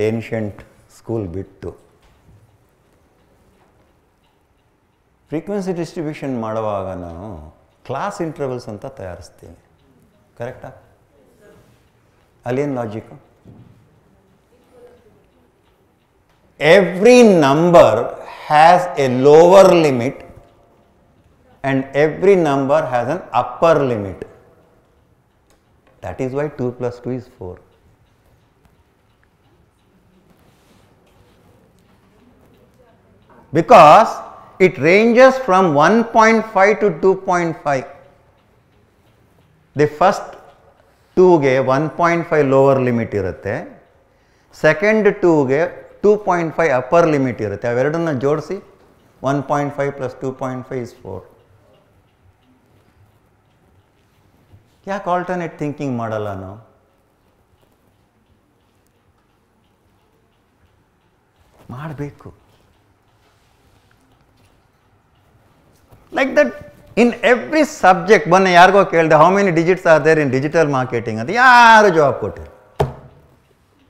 ಏನ್ಷಿಯಂಟ್ ಸ್ಕೂಲ್ ಬಿಟ್ಟು. ಫ್ರೀಕ್ವೆನ್ಸಿ ಡಿಸ್ಟ್ರಿಬ್ಯೂಷನ್ ಮಾಡುವಾಗ ನಾವು ಕ್ಲಾಸ್ ಇಂಟರ್ವಲ್ಸ್ ಅಂತ ತಯಾರಿಸ್ತೀವಿ, ಕರೆಕ್ಟಾ? ಅಲ್ಲೇನು logic? Every number has A lower limit and every number has an upper limit. That is why 2 plus 2 is 4. Because it ranges from 1.5 to 2.5. The first 2 ಗೆ 1.5 lower limit ಇರುತ್ತೆ, second 2 ಗೆ 2.5 upper limit ಇರುತ್ತೆ. ಅವೆರಡನ್ನ ಜೋಡಿಸಿ 1.5 plus 2.5 is 4. ಯಾಕೆ alternate thinking ಮಾಡಲ್ಲ ನಾವು? ಮಾಡಬೇಕು. Like that in every subject. ಮೊನ್ನೆ ಯಾರಿಗೋ ಕೇಳಿದೆ, how many digits are there in digital marketing ಅಂತ. ಯಾರು ಜವಾಬ್ ಕೊಟ್ಟಿರು?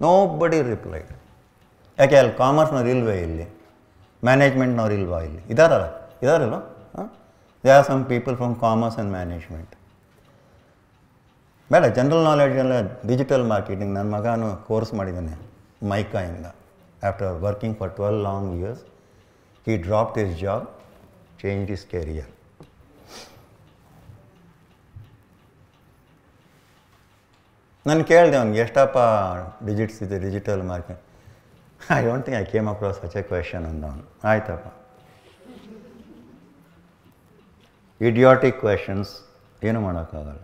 ನೋ ಬಡಿ ರಿಪ್ಲೈಡ್. ಯಾಕೆ ಅಲ್ಲಿ ಕಾಮರ್ಸ್ನವ್ರು ಇಲ್ವೇ ಇಲ್ಲಿ? ಮ್ಯಾನೇಜ್ಮೆಂಟ್ನವ್ರು ಇಲ್ವಾ ಇಲ್ಲಿ? ಇದಾರಲ್ವ? They are some people from commerce and management. ಬೇಡ, ಜನರಲ್ ನಾಲೆಡ್ಜ್ ಎಲ್ಲ ಡಿಜಿಟಲ್ ಮಾರ್ಕೆಟಿಂಗ್. ನನ್ನ ಮಗನೂ ಕೋರ್ಸ್ ಮಾಡಿದ್ದಾನೆ ಮೈಕಾಯಿಂದ. After working for 12 long years, he dropped his job, changed his career. ನಾನು ಕೇಳಿದೆ ಅವ್ನಿಗೆ, ಎಷ್ಟಪ್ಪ ಡಿಜಿಟ್ಸ್ ಇದೆ digital market? I don't think I came across such a question ಅಂದವನು. ಆಯ್ತಪ್ಪ, ಇಡಿಯಾಟಿಕ್ ಕ್ವೆಶನ್ಸ್, ಏನು ಮಾಡೋಕ್ಕಾಗಲ್ಲ.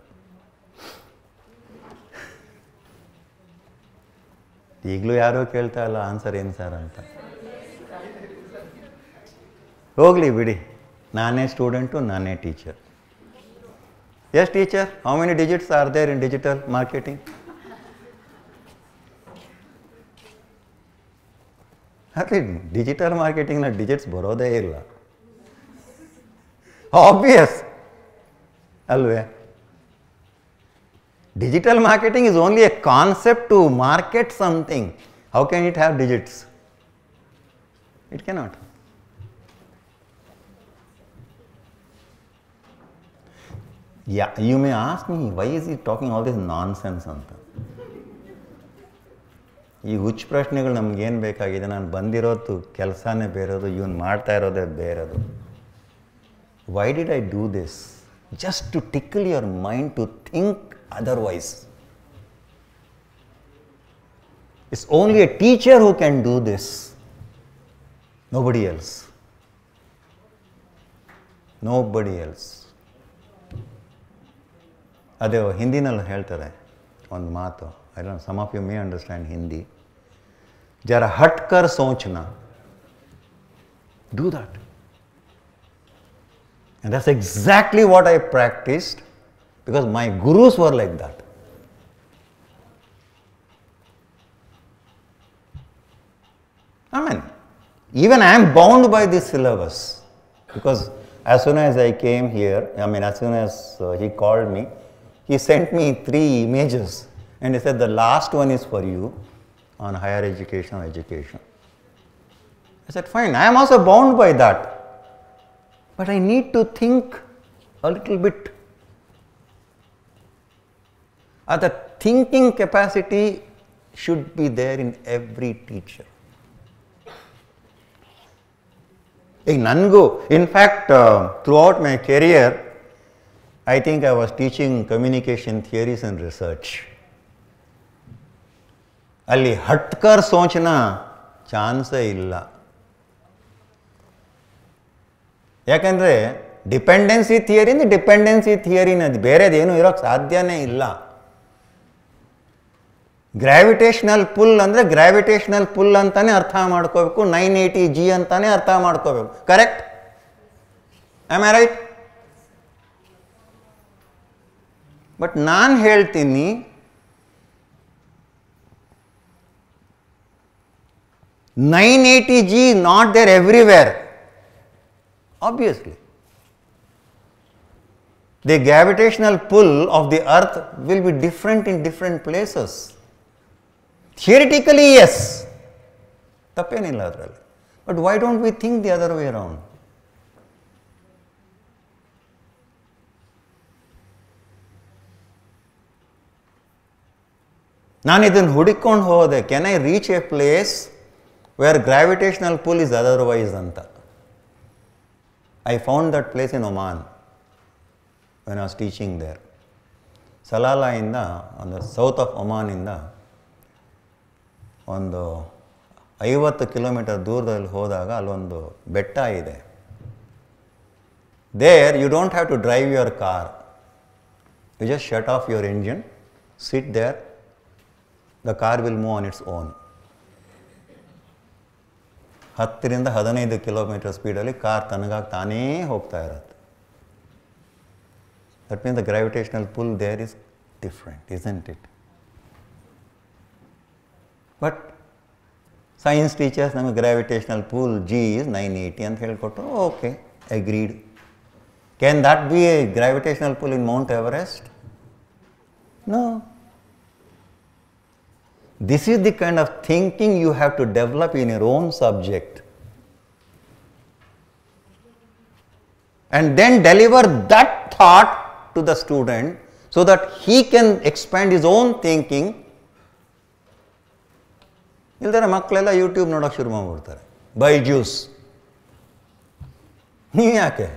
ಈಗಲೂ ಯಾರೂ ಕೇಳ್ತಾ ಇಲ್ಲ ಆನ್ಸರ್ ಏನು ಸರ್ ಅಂತ. ಹೋಗಲಿ ಬಿಡಿ, ನಾನೇ ಸ್ಟೂಡೆಂಟು, ನಾನೇ teacher. Yes teacher, how many digits are there in digital marketing? ಅದೇ ಡಿಜಿಟಲ್ ಮಾರ್ಕೆಟಿಂಗ್ನ ಡಿಜಿಟ್ಸ್ ಬರೋದೇ ಇಲ್ಲ. ಆಬ್ವಿಯಸ್ ಅಲ್ವೇ? Digital marketing is only a concept to market something. How can it have digits? It cannot. Yeah, you may ask me, why is he talking all this nonsense anta? ಈ ಹುಚ್ಚು ಪ್ರಶ್ನೆಗಳು ನಮಗೇನು ಬೇಕಾಗಿದೆ? ನಾನು ಬಂದಿರೋದು ಕೆಲಸನೇ ಬೇರೆದು, ಇವನು ಮಾಡ್ತಾ ಇರೋದೇ ಬೇರೆದು. Why did I do this? Just to tickle your mind to think otherwise. It's only a teacher who can do this, nobody else. Nobody else. ಅದೇ ಹಿಂದಿನಲ್ಲಿ ಹೇಳ್ತಾರೆ ಒಂದು ಮಾತು, I don't know, some of you may understand Hindi. ಜರ ಹಟ್ಕರ್ ಸೋಚನಾ, do that. And that's exactly what I practiced, because my gurus were like that. I mean, even I am bound by this syllabus, because as soon as I came here, as soon as he called me, he sent me 3 images and he said, the last one is for you on higher education or education. I said, fine, I am also bound by that, but I need to think a little bit. The thinking capacity should be there in every teacher. In fact, throughout my career, I think I was teaching communication theories and research. ಅಲ್ಲಿ ಹಟ್ಕರ್ ಸೋಚನ ಚಾನ್ಸೇ ಇಲ್ಲ. ಯಾಕಂದರೆ dependency ಥಿಯರಿನ ಬೇರೆದೇನು ಇರೋಕ್ಕೆ ಸಾಧ್ಯನೇ ಇಲ್ಲ. Gravitational full ಅಂದರೆ gravitational full ಅಂತಾನೆ ಅರ್ಥ ಮಾಡ್ಕೋಬೇಕು, 980G ಅಂತಾನೆ ಅರ್ಥ ಮಾಡ್ಕೋಬೇಕು. Correct? Am I right? But ನಾನು ಹೇಳ್ತೀನಿ, $980G not there everywhere. Obviously, the gravitational pull of the earth will be different in different places. Theoretically, yes, ತಪ್ಪೇನಿಲ್ಲ ಅದರಲ್ಲಿ. But why don't we think the other way around? ನಾನು ಇದನ್ನು ಹುಡುಕೊಂಡು ಹೋದೆ, can I reach a place where gravitational pull is otherwise ಅಂತ. I found that place in Oman when I was teaching there. ಸಲಾಲಾಯಿಂದ ಒಂದು south of ಒಮಾನಿಂದ ಒಂದು 50 kilometre ದೂರದಲ್ಲಿ ಹೋದಾಗ ಅಲ್ಲೊಂದು ಬೆಟ್ಟ ಇದೆ. There you don't have to drive your car, you just shut off your engine, sit there, the car will move on its own. 10ರಿಂದ 15 kilometre ಸ್ಪೀಡಲ್ಲಿ ಕಾರ್ ತನಗಾಗಿ ತಾನೇ ಹೋಗ್ತಾ ಇರುತ್ತೆ. That means the gravitational pull there is different, isn't it? But science teachers ನಮಗೆ gravitational pull G is 980 ಅಂತ ಹೇಳಿಕೊಟ್ರು. Okay, agreed. Can that be a gravitational pull in Mount Everest? No. This is the kind of thinking you have to develop in your own subject. And then deliver that thought to the student so that he can expand his own thinking. ಇಲ್ದರೆ ಮಕ್ಕಳೆಲ್ಲ YouTube ನೋಡೋಕೆ ಶುರು ಮಾಡಿಬಿಡ್ತಾರೆ, ಬೈಜೂಸ್. ನೀವು ಯಾಕೆ?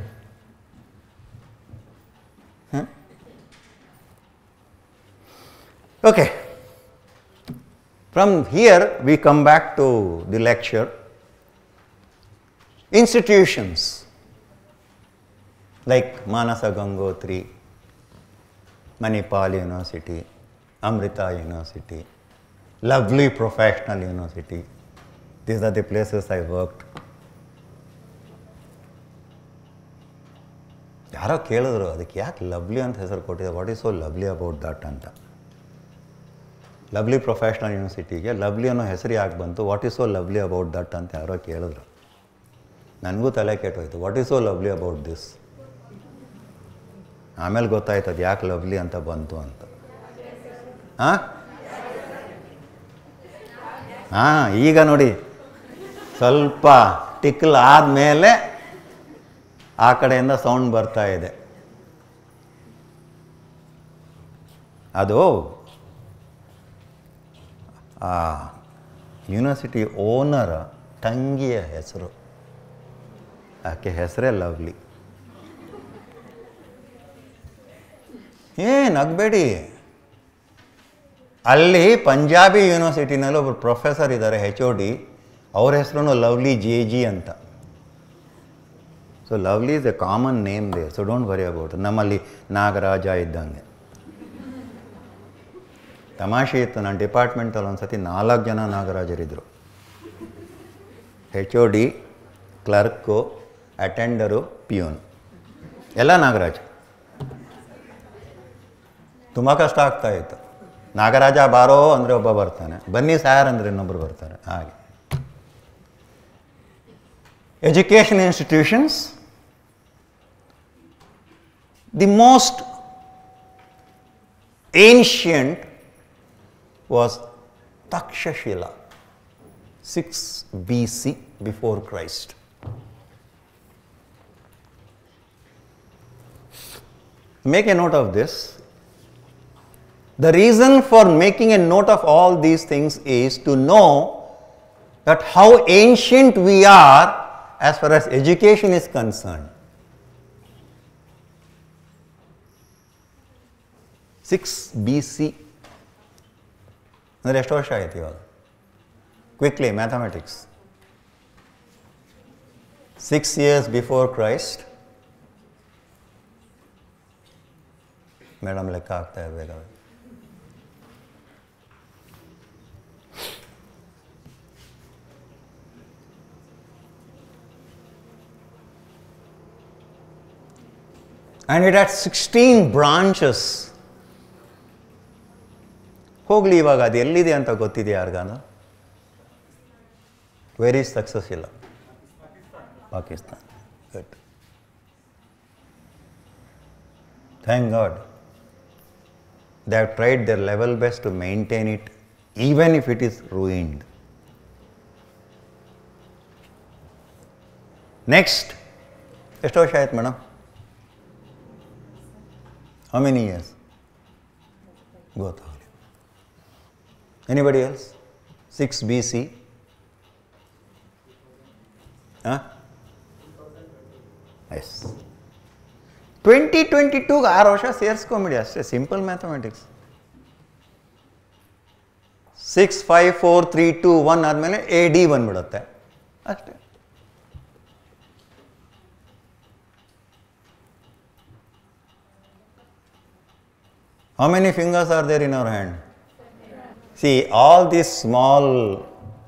Okay. From here we come back to the lecture. Institutions like Manasa Gangotri, Manipal University, Amrita University, lovely professional university. These are the places I worked. ಯಾರೋ ಕೇಳಿದ್ರು ಅದಕ್ಕೆ ಯಾಕೆ ಲವ್ಲಿ ಅಂತ ಹೆಸರು ಕೊಟ್ಟಿದೆ, what is so lovely about that ಅಂತ. Lovely professional ಯೂನಿವರ್ಸಿಟಿಗೆ lovely ಅನ್ನೋ ಹೆಸರು ಯಾಕೆ ಬಂತು, what is so lovely about that ಅಂತ ಯಾರೋ ಕೇಳಿದ್ರು. ನನಗೂ ತಲೆ ಕೆಟ್ಟೋಯ್ತು, what is so lovely about this. ಆಮೇಲೆ ಗೊತ್ತಾಯ್ತು ಅದು ಯಾಕೆ ಲವ್ಲಿ ಅಂತ ಬಂತು ಅಂತ. ಈಗ ನೋಡಿ ಸ್ವಲ್ಪ ಟಿಕ್ಲ್ ಆದಮೇಲೆ ಆ ಕಡೆಯಿಂದ ಸೌಂಡ್ ಬರ್ತಾ ಇದೆ. ಅದು ಆ ಯೂನಿವರ್ಸಿಟಿ ಓನರ ತಂಗಿಯ ಹೆಸರು, ಆಕೆ ಹೆಸರೇ ಲವ್ಲಿ. ನಗಬೇಡಿ. ಅಲ್ಲಿ ಪಂಜಾಬಿ ಯೂನಿವರ್ಸಿಟಿನಲ್ಲಿ ಒಬ್ಬರು ಪ್ರೊಫೆಸರ್ ಇದ್ದಾರೆ, HOD, ಅವ್ರ ಹೆಸರು ಲವ್ಲಿ JG ಅಂತ. So lovely is A common name they, so don't worry about. ನಮ್ಮಲ್ಲಿ ನಾಗರಾಜ ಇದ್ದಂಗೆ. ತಮಾಷೆ ಇತ್ತು, ನನ್ನ ಡಿಪಾರ್ಟ್ಮೆಂಟಲ್ಲಿ ಒಂದು ಸತಿ 4 ಜನ ನಾಗರಾಜರಿದ್ದರು. HOD, ಕ್ಲರ್ಕು, ಅಟೆಂಡರು, ಪ್ಯೂನ್, ಎಲ್ಲ ನಾಗರಾಜ. ತುಂಬ ಕಷ್ಟ ಆಗ್ತಾಯಿತ್ತು. ನಾಗರಾಜ ಬಾರೋ ಅಂದರೆ ಒಬ್ಬ ಬರ್ತಾನೆ, ಬನ್ನಿ ಸಾರ್ ಅಂದರೆ ಇನ್ನೊಬ್ಬರು ಬರ್ತಾರೆ. ಹಾಗೆ education institutions, the most ancient was Takshashila, 6 BC before Christ. Make a note of this. The reason for making a note of all these things is to know that how ancient we are as far as education is concerned. 6 BC. ಅಂದರೆ ಎಷ್ಟು ವರ್ಷ ಆಯ್ತು ಇವಾಗ? Quickly mathematics. 6 years before Christ. Madam ಲೆಕ್ಕ ಆಗ್ತಾ ಇರಬೇಕಾದ್ರೆ and it had 16 branches. ಹೋಗಲಿ, ಇವಾಗ ಅದು ಎಲ್ಲಿದೆ ಅಂತ ಗೊತ್ತಿದೆ ಯಾರಿಗಾನ? ವೆರಿ ಸಕ್ಸಸ್ ಇಲ್ಲ, Pakistan. Good, thank God. They have tried their level best to maintain it even if it is ruined. Next, ಎಷ್ಟು ವರ್ಷ ಆಯ್ತು ಮೇಡಮ್? How many years? ಗೊತ್ತಾಗಲಿ. Anybody else? 6 BC? Huh? Yes. 2022 6 ವರ್ಷ ಸೇರಿಸ್ಕೊಂಬಿಡಿ ಅಷ್ಟೇ, ಸಿಂಪಲ್ ಮ್ಯಾಥಮೆಟಿಕ್ಸ್. 6 5 4 3 2 1 ಆದಮೇಲೆ AD ಬಂದ್ಬಿಡುತ್ತೆ ಅಷ್ಟೇ. How many fingers are there in our hand? See, all these small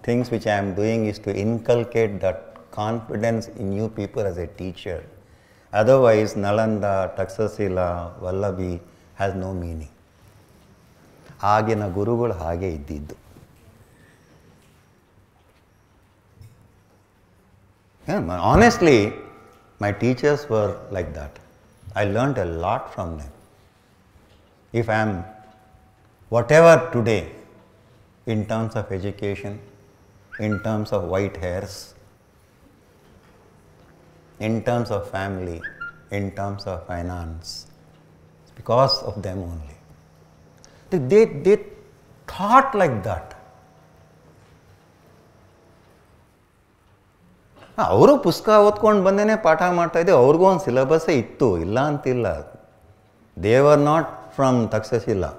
things which I am doing is to inculcate that confidence in you people as a teacher. Otherwise, Nalanda, Taxasila, Vallabhi has no meaning. ಆಗಿನ ಗುರುಗಳು ಹಾಗೆ ಇದ್ದಿದ್ದು. Honestly, my teachers were like that. I learned a lot from them. If I am whatever today in terms of education, in terms of white hairs, in terms of family, in terms of finance, because of them only. They thought like that. ಅವರು ಪುಸ್ತಕ ಓದ್ಕೊಂಡು ಬಂದೇನೆ ಪಾಠ ಮಾಡ್ತಾ ಇದ್ದೆ, ಅವ್ರಿಗೂ ಒಂದು ಸಿಲೆಬಸ್ಸೇ ಇತ್ತು, ಇಲ್ಲ ಅಂತಿಲ್ಲ. They were not from Taxasila.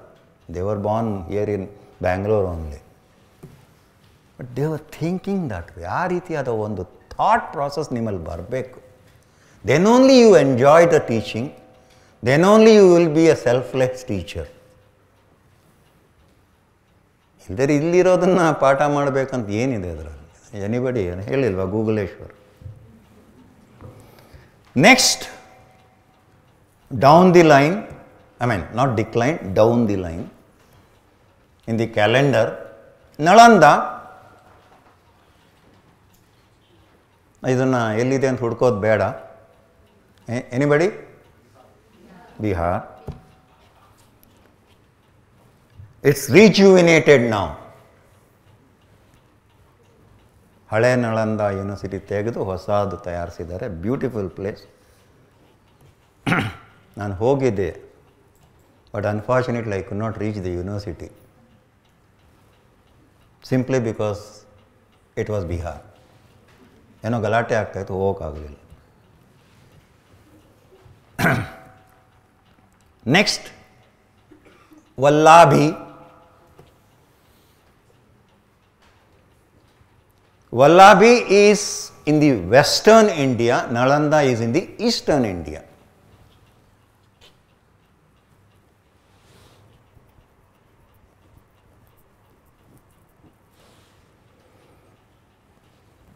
They were born here in Bangalore only. But they were thinking that way. ಆ ರೀತಿಯಾದ ಒಂದು ಥಾಟ್ ಪ್ರಾಸೆಸ್ ನಿಮ್ಮಲ್ಲಿ ಬರಬೇಕು. Then only you enjoy the teaching. Then only you will be a selfless teacher. ಇಲ್ಲದೆ ಇಲ್ಲಿರೋದನ್ನು ಪಾಠ ಮಾಡಬೇಕಂತ ಏನಿದೆ ಅದರಲ್ಲಿ? ಎನಿಬಡಿ ಹೇಳಿಲ್ವಾ ಗೂಗಲೇಶ್ವರ್? Next, down the line, I mean not decline, down the line, in the calendar, Nalanda, ಇದನ್ನು ಎಲ್ಲಿದೆ ಅಂತ ಹುಡ್ಕೋದು ಬೇಡ. Anybody? Bihar. It's rejuvenated now. ಹಳೆ ನಳಂದ ಯೂನಿವರ್ಸಿಟಿ ತೆಗೆದು ಹೊಸದು ತಯಾರಿಸಿದ್ದಾರೆ. Beautiful place. ನಾನು ಹೋಗಿದ್ದೆ, but unfortunately I could not reach the university simply because it was Bihar. ಏನೋ ಗಲಾಟೆ ಆಗ್ತಾಯಿತ್ತು, ಹೋಗೋಕ್ಕಾಗಲಿಲ್ಲ. Next, ವಲ್ಲಾಭಿ. Vallabhi is in the western India, Nalanda is in the eastern India.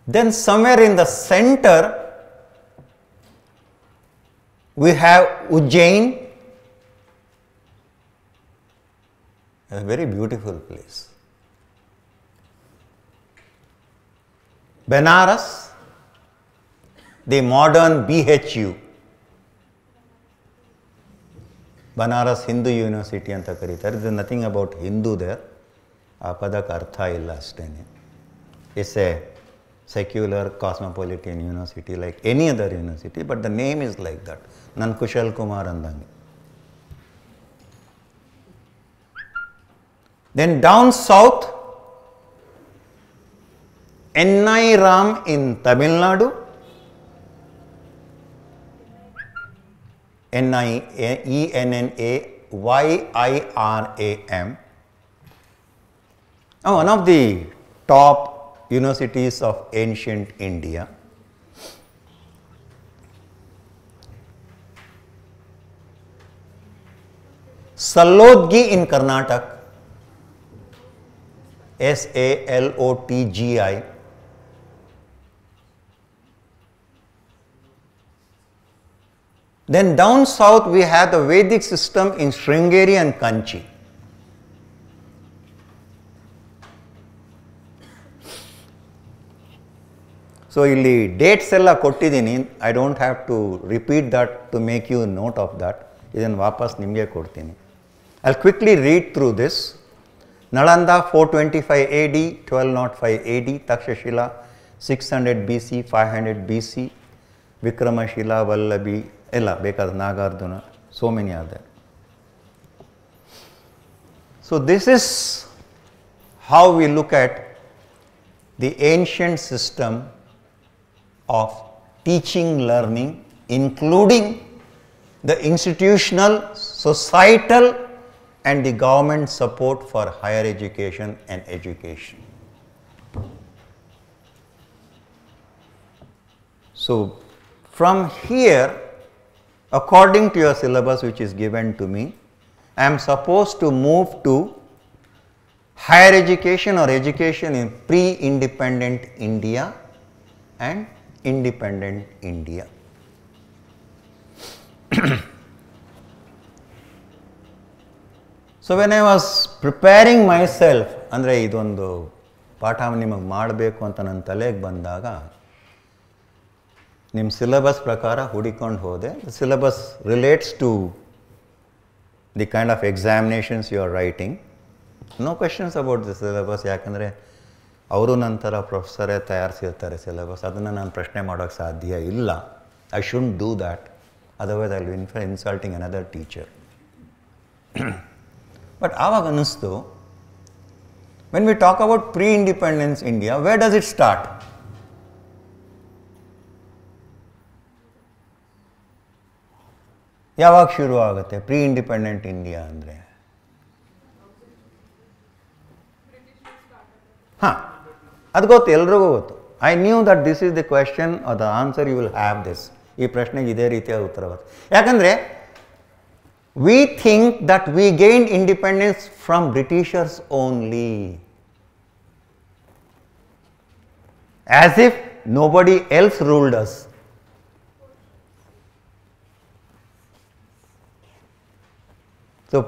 Then somewhere in the center we have Ujjain, a very beautiful place. Benares, the modern BHU, Banaras Hindu University anta ಕರೀತಾರೆ. There is nothing about Hindu there. ಆ ಪದಕ್ಕೆ ಅರ್ಥ ಇಲ್ಲ ಅಷ್ಟೇನೆ. It's a secular cosmopolitan university like any other university, but the name is like that. Nan Kushal Kumar ಅಂದಂಗೆ. Then down south, Ennai Ram in Tamil Nadu, ENNAYIRAM, one of the top universities of ancient India. Salotgi in Karnataka, SALOTGI. Then down south we have the Vedic system in Sringeri and Kanchi. So ಇಲ್ಲಿ dates ಎಲ್ಲ ಕೊಟ್ಟಿದ್ದೀನಿ. I don't have to repeat that to make you note of that. ಇದನ್ನು ವಾಪಸ್ ನಿಮಗೆ ಕೊಡ್ತೀನಿ. I quickly read through this. Nalanda 425 AD, 1205 AD, Takshashila 600 BC, 500 BC, Vikramashila, Vallabhi, ella ಬೇಕಾದ Nagarjuna, so many are there. So this is how we look at the ancient system of teaching, learning, including the institutional, societal and the government support for higher education and education. So, from here, according to your syllabus which is given to me, I am supposed to move to higher education or education in pre-independent India and independent India. So when I was preparing myself, ಅಂದರೆ ಇದೊಂದು ಪಾಠ ನಿಮಗೆ ಮಾಡಬೇಕು ಅಂತ ನನ್ನ ತಲೆಗೆ ಬಂದಾಗ ನಿಮ್ಮ ಸಿಲೆಬಸ್ ಪ್ರಕಾರ ಹುಡಿಕೊಂಡು ಹೋದೆ. The syllabus relates to the kind of examinations you are writing. No questions about the syllabus, ಯಾಕಂದರೆ ಅವರು ನಂತರ ಪ್ರೊಫೆಸರೇ ತಯಾರಿಸಿರ್ತಾರೆ ಸಿಲೆಬಸ್, ಅದನ್ನು ನಾನು ಪ್ರಶ್ನೆ ಮಾಡೋಕ್ಕೆ ಸಾಧ್ಯ ಇಲ್ಲ. I should do that, otherwise I will insulting another teacher. But ಆವಾಗ ಅನ್ನಿಸ್ತು, when we talk about pre independence India, where does it start? ಯಾವಾಗ ಶುರು ಆಗುತ್ತೆ ಪ್ರೀ ಇಂಡಿಪೆಂಡೆಂಟ್ ಇಂಡಿಯಾ ಅಂದರೆ? ಹಾಂ, ಅದು ಗೊತ್ತು, ಎಲ್ರಿಗೂ ಗೊತ್ತು. I knew that this is the question or the answer you will have this. ಈ ಪ್ರಶ್ನೆಗೆ ಇದೇ ರೀತಿಯಾದ ಉತ್ತರ ಬರುತ್ತೆ. ಯಾಕಂದರೆ we think that we gained independence from Britishers only, as if nobody else ruled us. So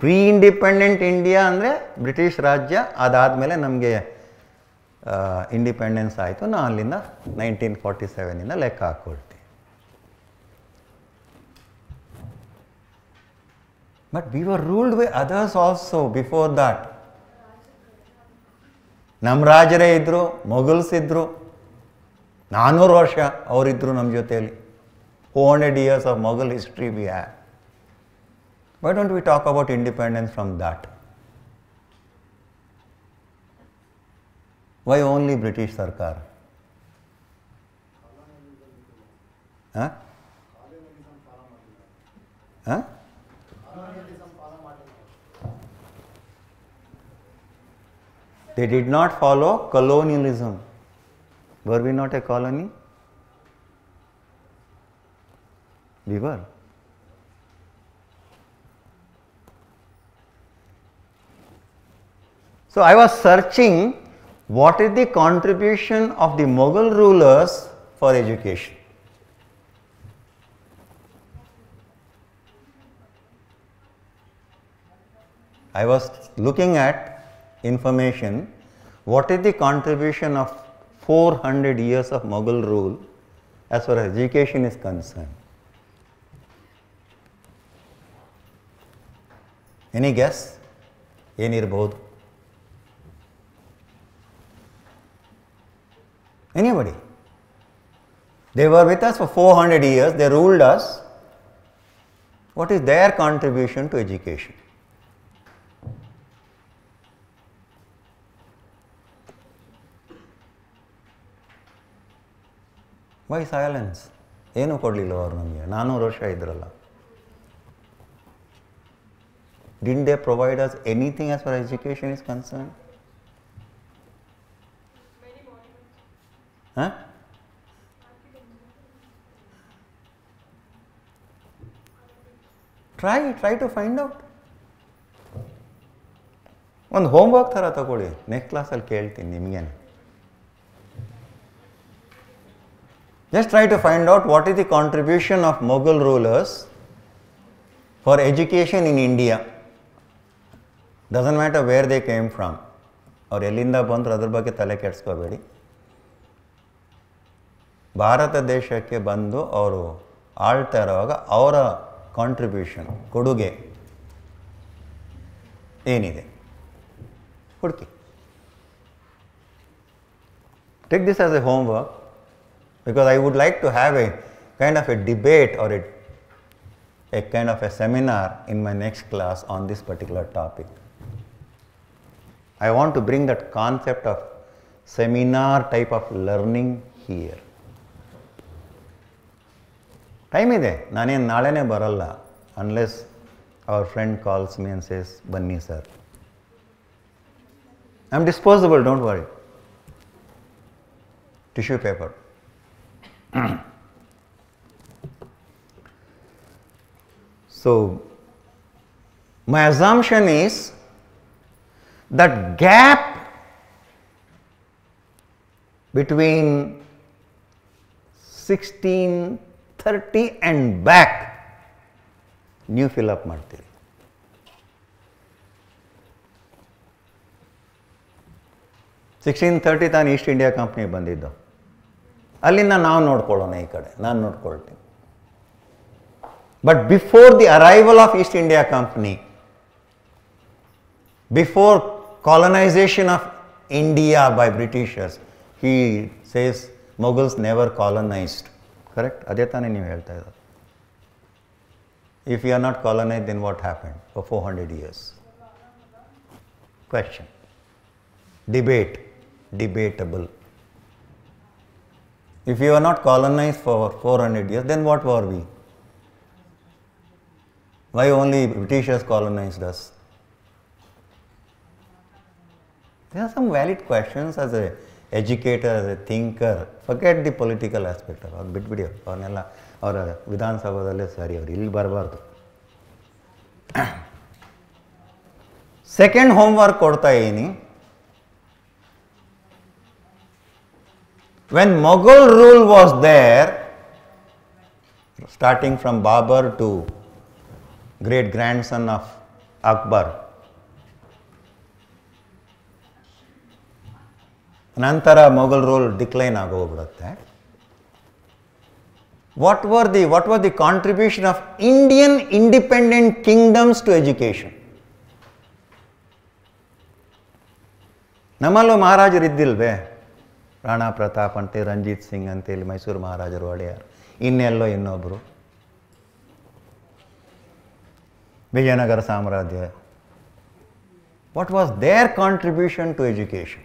pre-independent India ಅಂದರೆ British ರಾಜ್ಯ, ಅದಾದಮೇಲೆ ನಮಗೆ ಇಂಡಿಪೆಂಡೆನ್ಸ್ ಆಯಿತು. ನಾವು ಅಲ್ಲಿಂದ 1947 ಲೆಕ್ಕ ಹಾಕ್ಕೊಳ್ತೀವಿ. But we were ruled by others also before that. ನಮ್ಮ ರಾಜರೇ ಇದ್ದರು, ಮೊಘಲ್ಸ್ ಇದ್ದರು, 400 ವರ್ಷ ಅವರಿದ್ದರು ನಮ್ಮ ಜೊತೆಯಲ್ಲಿ. 400 years of Mughal history we have. Why don't we talk about independence from that? Why only British Sarkar? Huh? Huh? They did not follow colonialism. Were we not a colony? We were. So I was searching what is the contribution of the Mughal rulers for education. I was looking at information, what is the contribution of 400 years of Mughal rule as far as education is concerned. Any guess? ಏನಿರಬಹುದು? Anybody? They were with us for 400 years, they ruled us. What is their contribution to education? Why silence? ಏನು ಕೊಡಲಿಲ್ಲ ಅವರು ನಮಗೆ, 400 ವರ್ಷ ಇದ್ರಲ್ಲ. Didn't they provide us anything as far as education is concerned? Huh? Try to find out. ಒಂದು homework ಥರ ತಗೊಳ್ಳಿ, next ಕ್ಲಾಸಲ್ಲಿ ಕೇಳ್ತೀನಿ ನಿಮಗೇನೆ. Just try to find out what is the contribution of Mughal rulers for education in India. Doesn't matter where they came from. ಅವ್ರು ಎಲ್ಲಿಂದ ಬಂದರು ಅದ್ರ ಬಗ್ಗೆ ತಲೆ ಕೆಡಿಸ್ಕೋಬೇಡಿ. ಭಾರತ ದೇಶಕ್ಕೆ ಬಂದು ಅವರು ಆಳ್ತಾ ಇರುವಾಗ ಅವರ ಕಾಂಟ್ರಿಬ್ಯೂಷನ್, ಕೊಡುಗೆ ಏನಿದೆ ಹುಡುಕಿ. Take this as a homework. Because I would like to have a kind of a debate or a kind of a seminar in my next class on this particular topic. I want to bring that concept of seminar type of learning here. Time ಇದೆ, ನಾನೇನು ನಾಳೆನೇ ಬರಲ್ಲ, unless our friend calls me and says, ಬನ್ನಿ sir. I'm disposable, don't worry. Tissue paper. So, my assumption is that gap between 1630 and back, new fill up ಮಾಡ್ತೀರಿ. $1630 ತಾನು East India company ಬಂದಿದ್ದು, ಅಲ್ಲಿಂದ ನಾವು ನೋಡ್ಕೊಳ್ಳೋಣ, ಈ ಕಡೆ ನಾನು ನೋಡ್ಕೊಳ್ತೀನಿ. But before the arrival of East India Company, before colonization of India by Britishers, he says Mughals never colonized. Correct? ಅದೇ ತಾನೇ ನೀವು ಹೇಳ್ತಾ ಇರೋದು. If you are not colonized, then what happened for 400 years? Question. Debate. Debatable. If you are not colonized for 400 years, then what were we? Why only Britishers colonized us? There are some valid questions as an educator, as a thinker. Forget the political aspect of it. ಬಿಟ್ಬಿಡಿ ಅವನ್ನೆಲ್ಲ, ಅವರ ವಿಧಾನಸಭಾದಲ್ಲೇ ಸರಿ, ಅವರು ಇಲ್ಲಿ ಬರಬಾರ್ದು. Second homework ಕೊಡ್ತಾ ಇದ್ದೀನಿ. When Mughal rule was there, starting from Babur to great grandson of Akbar, ನಂತರ Mughal rule decline ಆಗೋಗ್ಬಿಡುತ್ತೆ. What was the contribution of Indian independent kingdoms to education? ನಮ್ಮಲ್ಲೂ ಮಹಾರಾಜರಿದ್ದಿಲ್ವೇ? ರಾಣಾ ಪ್ರತಾಪ್ ಅಂತೆ, ರಂಜಿತ್ ಸಿಂಗ್ ಅಂತೇಳಿ ಮೈಸೂರು ಮಹಾರಾಜರು, ಒಡೆಯರ್, ಇನ್ನೆಲ್ಲೋ ಇನ್ನೊಬ್ಬರು, ವಿಜಯನಗರ ಸಾಮ್ರಾಜ್ಯ. What was their contribution to education?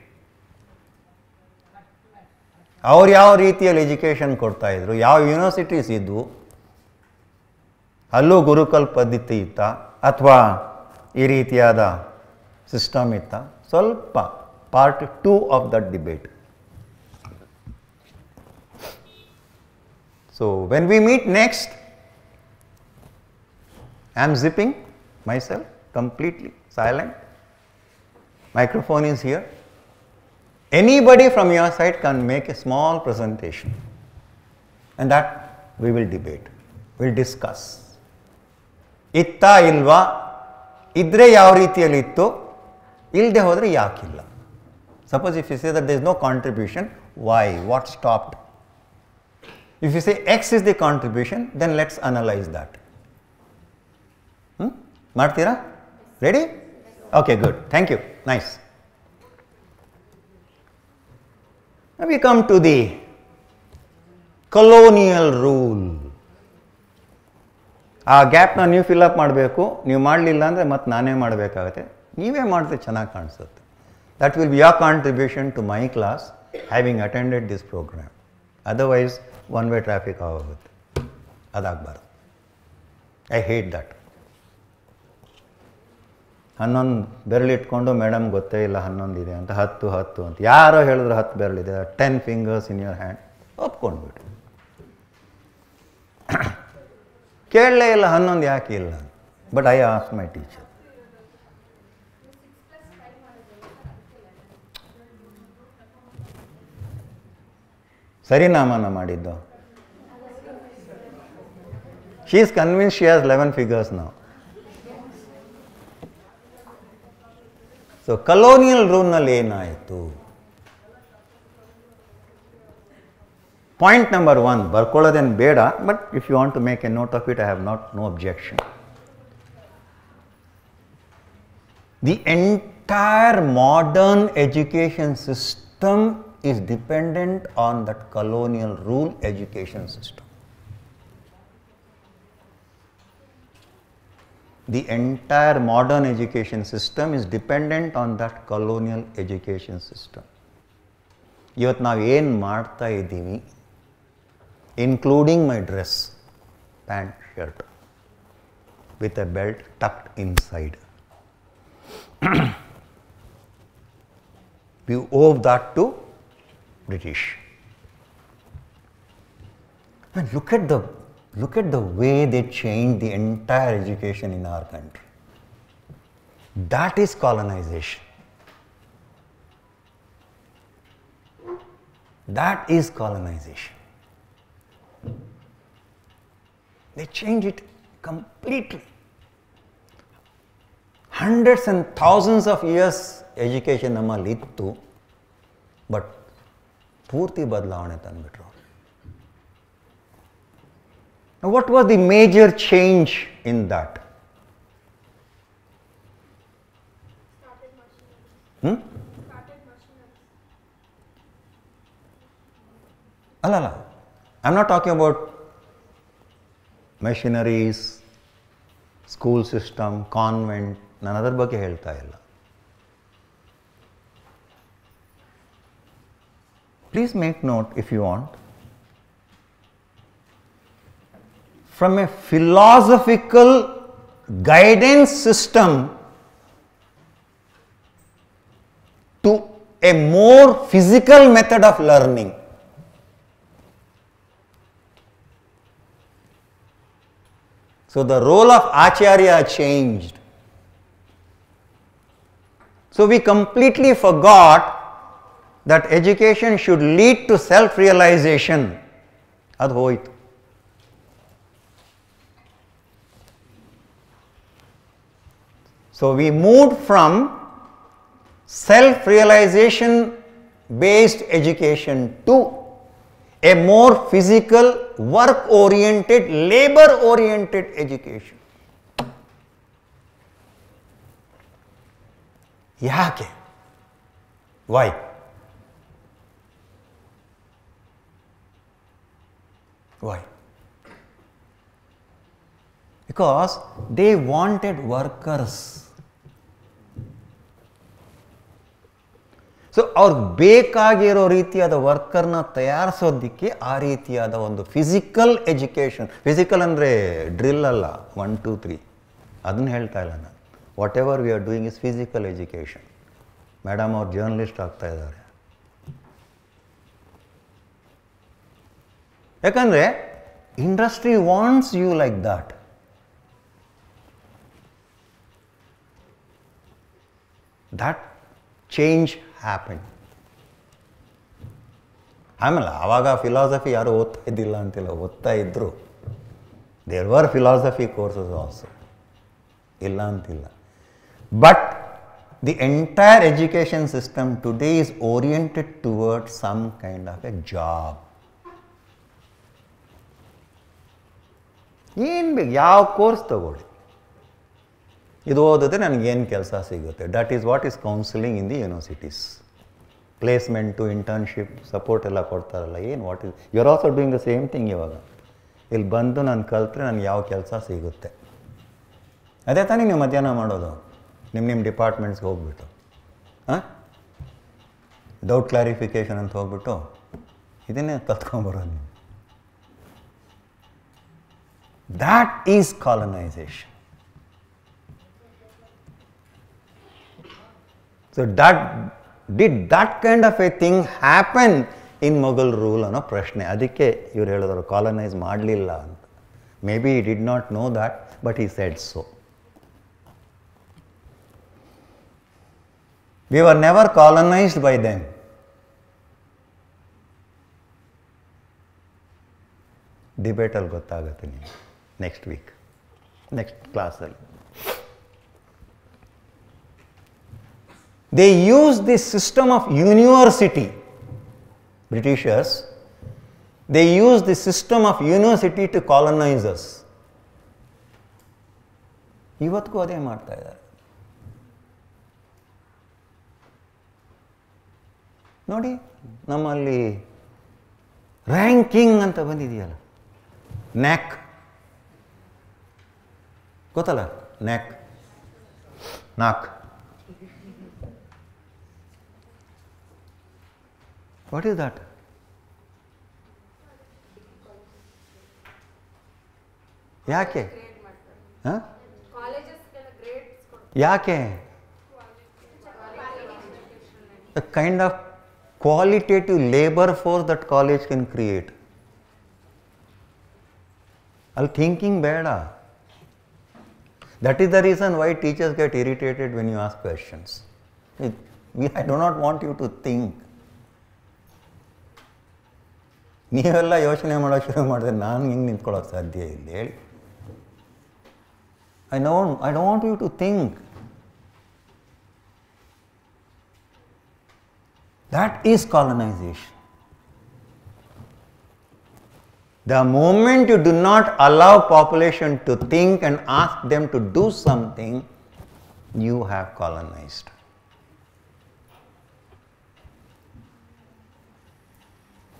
ಅವ್ರು ಯಾವ ರೀತಿಯಲ್ಲಿ ಎಜುಕೇಷನ್ ಕೊಡ್ತಾಯಿದ್ರು, ಯಾವ ಯೂನಿವರ್ಸಿಟೀಸ್ ಇದ್ವು, ಅಲ್ಲೂ ಗುರುಕುಲ ಪದ್ಧತಿ ಇತ್ತ ಅಥವಾ ಈ ರೀತಿಯಾದ ಸಿಸ್ಟಮ್ ಇತ್ತ? ಸ್ವಲ್ಪ part 2 of that debate. So, when we meet next, I am zipping myself, completely silent. Microphone is here. Anybody from your side can make a small presentation, and that we will debate, we will discuss. Itta ilva, idre yav reetiyalli ittu, ilde hodre yakilla. Suppose if you say that there is no contribution, why? What stopped? If you say X is the contribution, then let's analyze that. ಮಾಡ್ತೀರಾ? Ready? Okay, good. Thank you. Nice. Now we come to the colonial rule. ಆ ಗ್ಯಾಪ್ನ ನೀವು fill up ಮಾಡಬೇಕು. ನೀವು ಮಾಡಲಿಲ್ಲ ಅಂದರೆ ಮತ್ತೆ ನಾನೇ ಮಾಡಬೇಕಾಗತ್ತೆ. ನೀವೇ ಮಾಡಿದ್ರೆ ಚೆನ್ನಾಗಿ ಕಾಣಿಸುತ್ತೆ. That will be your contribution to my class, having attended this program. Otherwise, one-way traffic ಆಗೋಗುತ್ತೆ. ಅದಾಗಬಾರ್ದು. I hate that. 11 ಬೆರಳಿಟ್ಕೊಂಡು ಮೇಡಮ್ ಗೊತ್ತೇ ಇಲ್ಲ 11 ಇದೆ ಅಂತ, 10 ಅಂತ ಯಾರೋ ಹೇಳಿದ್ರು 10 ಬೆರಳಿದೆ, 10 ಫಿಂಗರ್ಸ್ ಇನ್ ಯುವರ್ ಹ್ಯಾಂಡ್, ಒಪ್ಕೊಂಡ್ಬಿಟ್ಟು ಕೇಳಲೇ ಇಲ್ಲ 11 ಯಾಕೆ ಇಲ್ಲ. But I ask my teacher. ಸರಿನಾಮನ ಮಾಡಿದ್ದು. She is convince she has 11 figures now. So colonial ರೂಲ್ನಲ್ಲಿ ಏನಾಯಿತು? ಪಾಯಿಂಟ್ ನಂಬರ್ 1 ಬರ್ಕೊಳ್ಳೋದೇನು ಬೇಡ, but if you want to make a note of it, I have no objection. The entire modern education system is dependent on that colonial rule education system. the entire modern education system is dependent on that colonial education system. ಇವತ್ತು ನಾವು ಏನು ಮಾಡ್ತಾ ಇದ್ದೀವಿ, including my dress, pant, shirt, with a belt tucked inside. We owe that to British. And look at the way they changed the entire education in our country. That is colonization. That is colonization. They changed it completely. Hundreds and thousands of years education ನಮ್ಮಲ್ಲಿ ಇತ್ತು, but ಪೂರ್ತಿ ಬದಲಾವಣೆ ತಂದುಬಿಟ್ರು. What was the major change in that? ಅಲ್ಲ, I'm not talking about machineries, school system, convent, ನಾನು ಅದರ ಬಗ್ಗೆ ಹೇಳ್ತಾ ಇಲ್ಲ. Please make note if you want. From a philosophical guidance system to a more physical method of learning. So the role of Acharya changed. So we completely forgot that education should lead to self-realization. Adu hoyitu. So we moved from self-realization based education to a more physical, work-oriented, labor-oriented education. Yake? Why? Why? Because they wanted workers. So ಅವ್ರಿಗೆ ಬೇಕಾಗಿರೋ ರೀತಿಯಾದ ವರ್ಕರ್ನ ತಯಾರಿಸೋದಕ್ಕೆ ಆ ರೀತಿಯಾದ ಒಂದು physical education, physical ಅಂದರೆ drill ಅಲ್ಲ 1 2 3 ಅದನ್ನು ಹೇಳ್ತಾ ಇಲ್ಲ ನಾನು. Whatever we are doing is physical education. Madam ಅವ್ರು ಜರ್ನಲಿಸ್ಟ್ ಆಗ್ತಾ ಇದ್ದಾರೆ. ಯಾಕಂದರೆ industry wants you like that. that change happened. ಆಮೇಲೆ ಆವಾಗ ಫಿಲಾಸಫಿ ಯಾರು ಓದ್ತಾ ಇದ್ದಿಲ್ಲ ಅಂತಿಲ್ಲ, ಓದ್ತಾ ಇದ್ದರು. There were philosophy courses also, ಇಲ್ಲ ಅಂತಿಲ್ಲ. But the entire education system today is oriented toward some kind of a job. ಏನು ಬೇಕು, ಯಾವ ಕೋರ್ಸ್ ತಗೊಳ್ಳಿ, ಇದು ಓದಿದ್ರೆ ನನಗೇನು ಕೆಲಸ ಸಿಗುತ್ತೆ. That is what is counselling in the universities. Placement, internship, support ಎಲ್ಲ ಕೊಡ್ತಾರಲ್ಲ, ಏನು what is, you are also doing the same thing. ಇವಾಗ ಇಲ್ಲಿ ಬಂದು ನಾನು ಕಲಿತ್ರೆ ನನಗೆ ಯಾವ ಕೆಲಸ ಸಿಗುತ್ತೆ, ಅದೇ ತಾನೇ ನೀವು ಮಧ್ಯಾಹ್ನ ಮಾಡೋದು ನಿಮ್ಮ ಡಿಪಾರ್ಟ್ಮೆಂಟ್ಸ್ಗೆ ಹೋಗ್ಬಿಟ್ಟು. ಹಾಂ, ಡೌಟ್ ಕ್ಲಾರಿಫಿಕೇಷನ್ ಅಂತ ಹೋಗ್ಬಿಟ್ಟು ಇದನ್ನೇ ಕಲ್ತ್ಕೊಂಬರೋದು ನೀವು. That is colonization. So did that kind of a thing happen in Mughal rule ಅನ್ನೋ ಪ್ರಶ್ನೆ. ಅದಕ್ಕೆ ಇವ್ರು ಹೇಳಿದ್ರು ಕಾಲನೈಸ್ ಮಾಡಲಿಲ್ಲ ಅಂತ. May be he did not know that, but he said so. We were never colonized by them. ಡಿಬೇಟಲ್ಲಿ ಗೊತ್ತಾಗುತ್ತೆ ನಿಮಗೆ next week, next ಕ್ಲಾಸಲ್ಲಿ. They use this system of university, Britishers, they use the system of university to colonize us. ಇವತ್ತಿಗೂ ಅದೇ ಮಾಡ್ತಾ ಇದ್ದಾರೆ ನೋಡಿ. ನಮ್ಮಲ್ಲಿ ranking ಅಂತ ಬಂದಿದೆಯಲ್ಲ, ನ್ಯಾಕ್ ಗೊತ್ತಲ್ಲ, neck, knock. What is that? ಯಾಕೆ ಯಾಕೆ the kind of qualitative labor force that college can create. ಅಲ್ಲಿ thinking ಬೇಡ. That is the reason why teachers get irritated when you ask questions. I do not want you to think. ನೀವೆಲ್ಲ ಯೋಚನೆ ಮಾಡೋಕ್ಕೆ ಶುರು ಮಾಡಿದ್ರೆ ನಾನು ಹಿಂಗೆ ನಿಂತ್ಕೊಳ್ಳೋಕೆ ಸಾಧ್ಯ ಇಲ್ಲ ಹೇಳಿ. I don't want you to think. That is colonization. The moment you do not allow population to think and ask them to do something, you have colonized.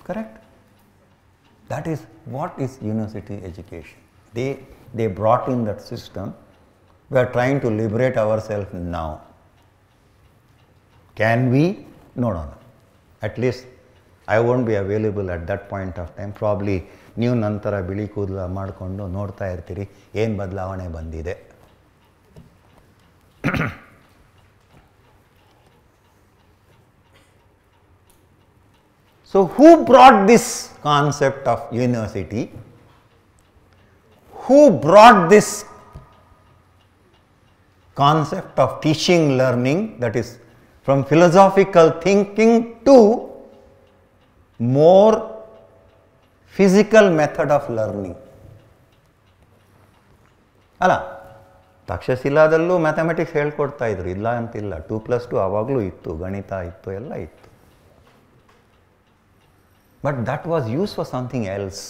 Correct? That is what is university education. They brought in that system. We are trying to liberate ourselves now. Can we? No. At least I won't be available at that point of time. Probably ನೀವು ನಂತರ ಬಿಳಿ ಕೂದಲ ಮಾಡಿಕೊಂಡು ನೋಡ್ತಾ ಇರ್ತೀರಿ ಏನು ಬದಲಾವಣೆ ಬಂದಿದೆ. So who brought this concept of university? Who brought this concept of teaching learning, that is from philosophical thinking to more physical method of learning? ಅಲ್ಲ, ತಕ್ಷಶಿಲಾದಲ್ಲೂ ಮ್ಯಾಥಮೆಟಿಕ್ಸ್ ಹೇಳ್ಕೊಡ್ತಾ ಇದ್ರು, ಇಲ್ಲ ಅಂತಿಲ್ಲ. 2+2 ಆವಾಗಲೂ ಇತ್ತು, ಗಣಿತ ಇತ್ತು, ಎಲ್ಲ ಇತ್ತು. But that was used for something else,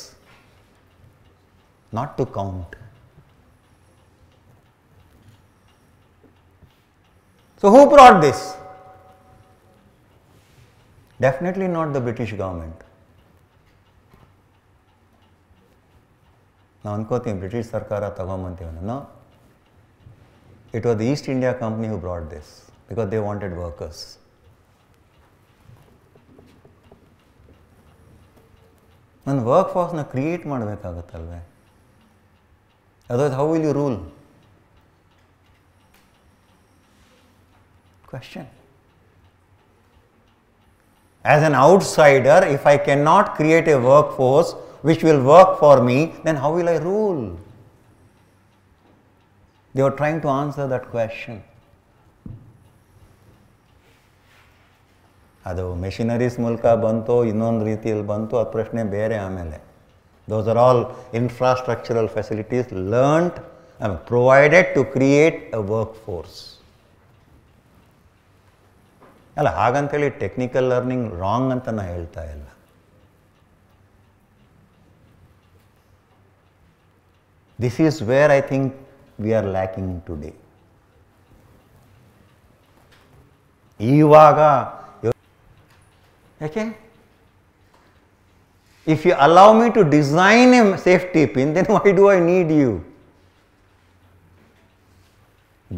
not to count. So who brought this? Definitely not the British government. ನಾವು ಅನ್ಕೋತೀವಿ ಬ್ರಿಟಿಷ್ ಸರ್ಕಾರ ತಗೊಂಬಂತೀವನ್ನ. No. It was the East India Company who brought this because they wanted workers. ನನ್ನ work ಫೋರ್ಸ್ನ create ಮಾಡಬೇಕಾಗುತ್ತಲ್ವೇ? Otherwise how will you rule? Question. As an outsider, if I cannot create a workforce which will work for me, then how will I rule? They were trying to answer that question. ಅದು machineries ಮೂಲಕ ಬಂತು, ಇನ್ನೊಂದು ರೀತಿಯಲ್ಲಿ ಬಂತು, ಅದು ಪ್ರಶ್ನೆ ಬೇರೆ. ಆಮೇಲೆ those are all infrastructural facilities learnt and provided to create a workforce. ಅಲ್ಲ, ಹಾಗಂತೇಳಿ ಟೆಕ್ನಿಕಲ್ ಲರ್ನಿಂಗ್ ರಾಂಗ್ ಅಂತ ನಾನು ಹೇಳ್ತಾ ಇಲ್ಲ. This is where I think we are lacking today. ಇವಾಗ ಯಾಕೆ? If you allow me to design a safety pin, then why do I need you?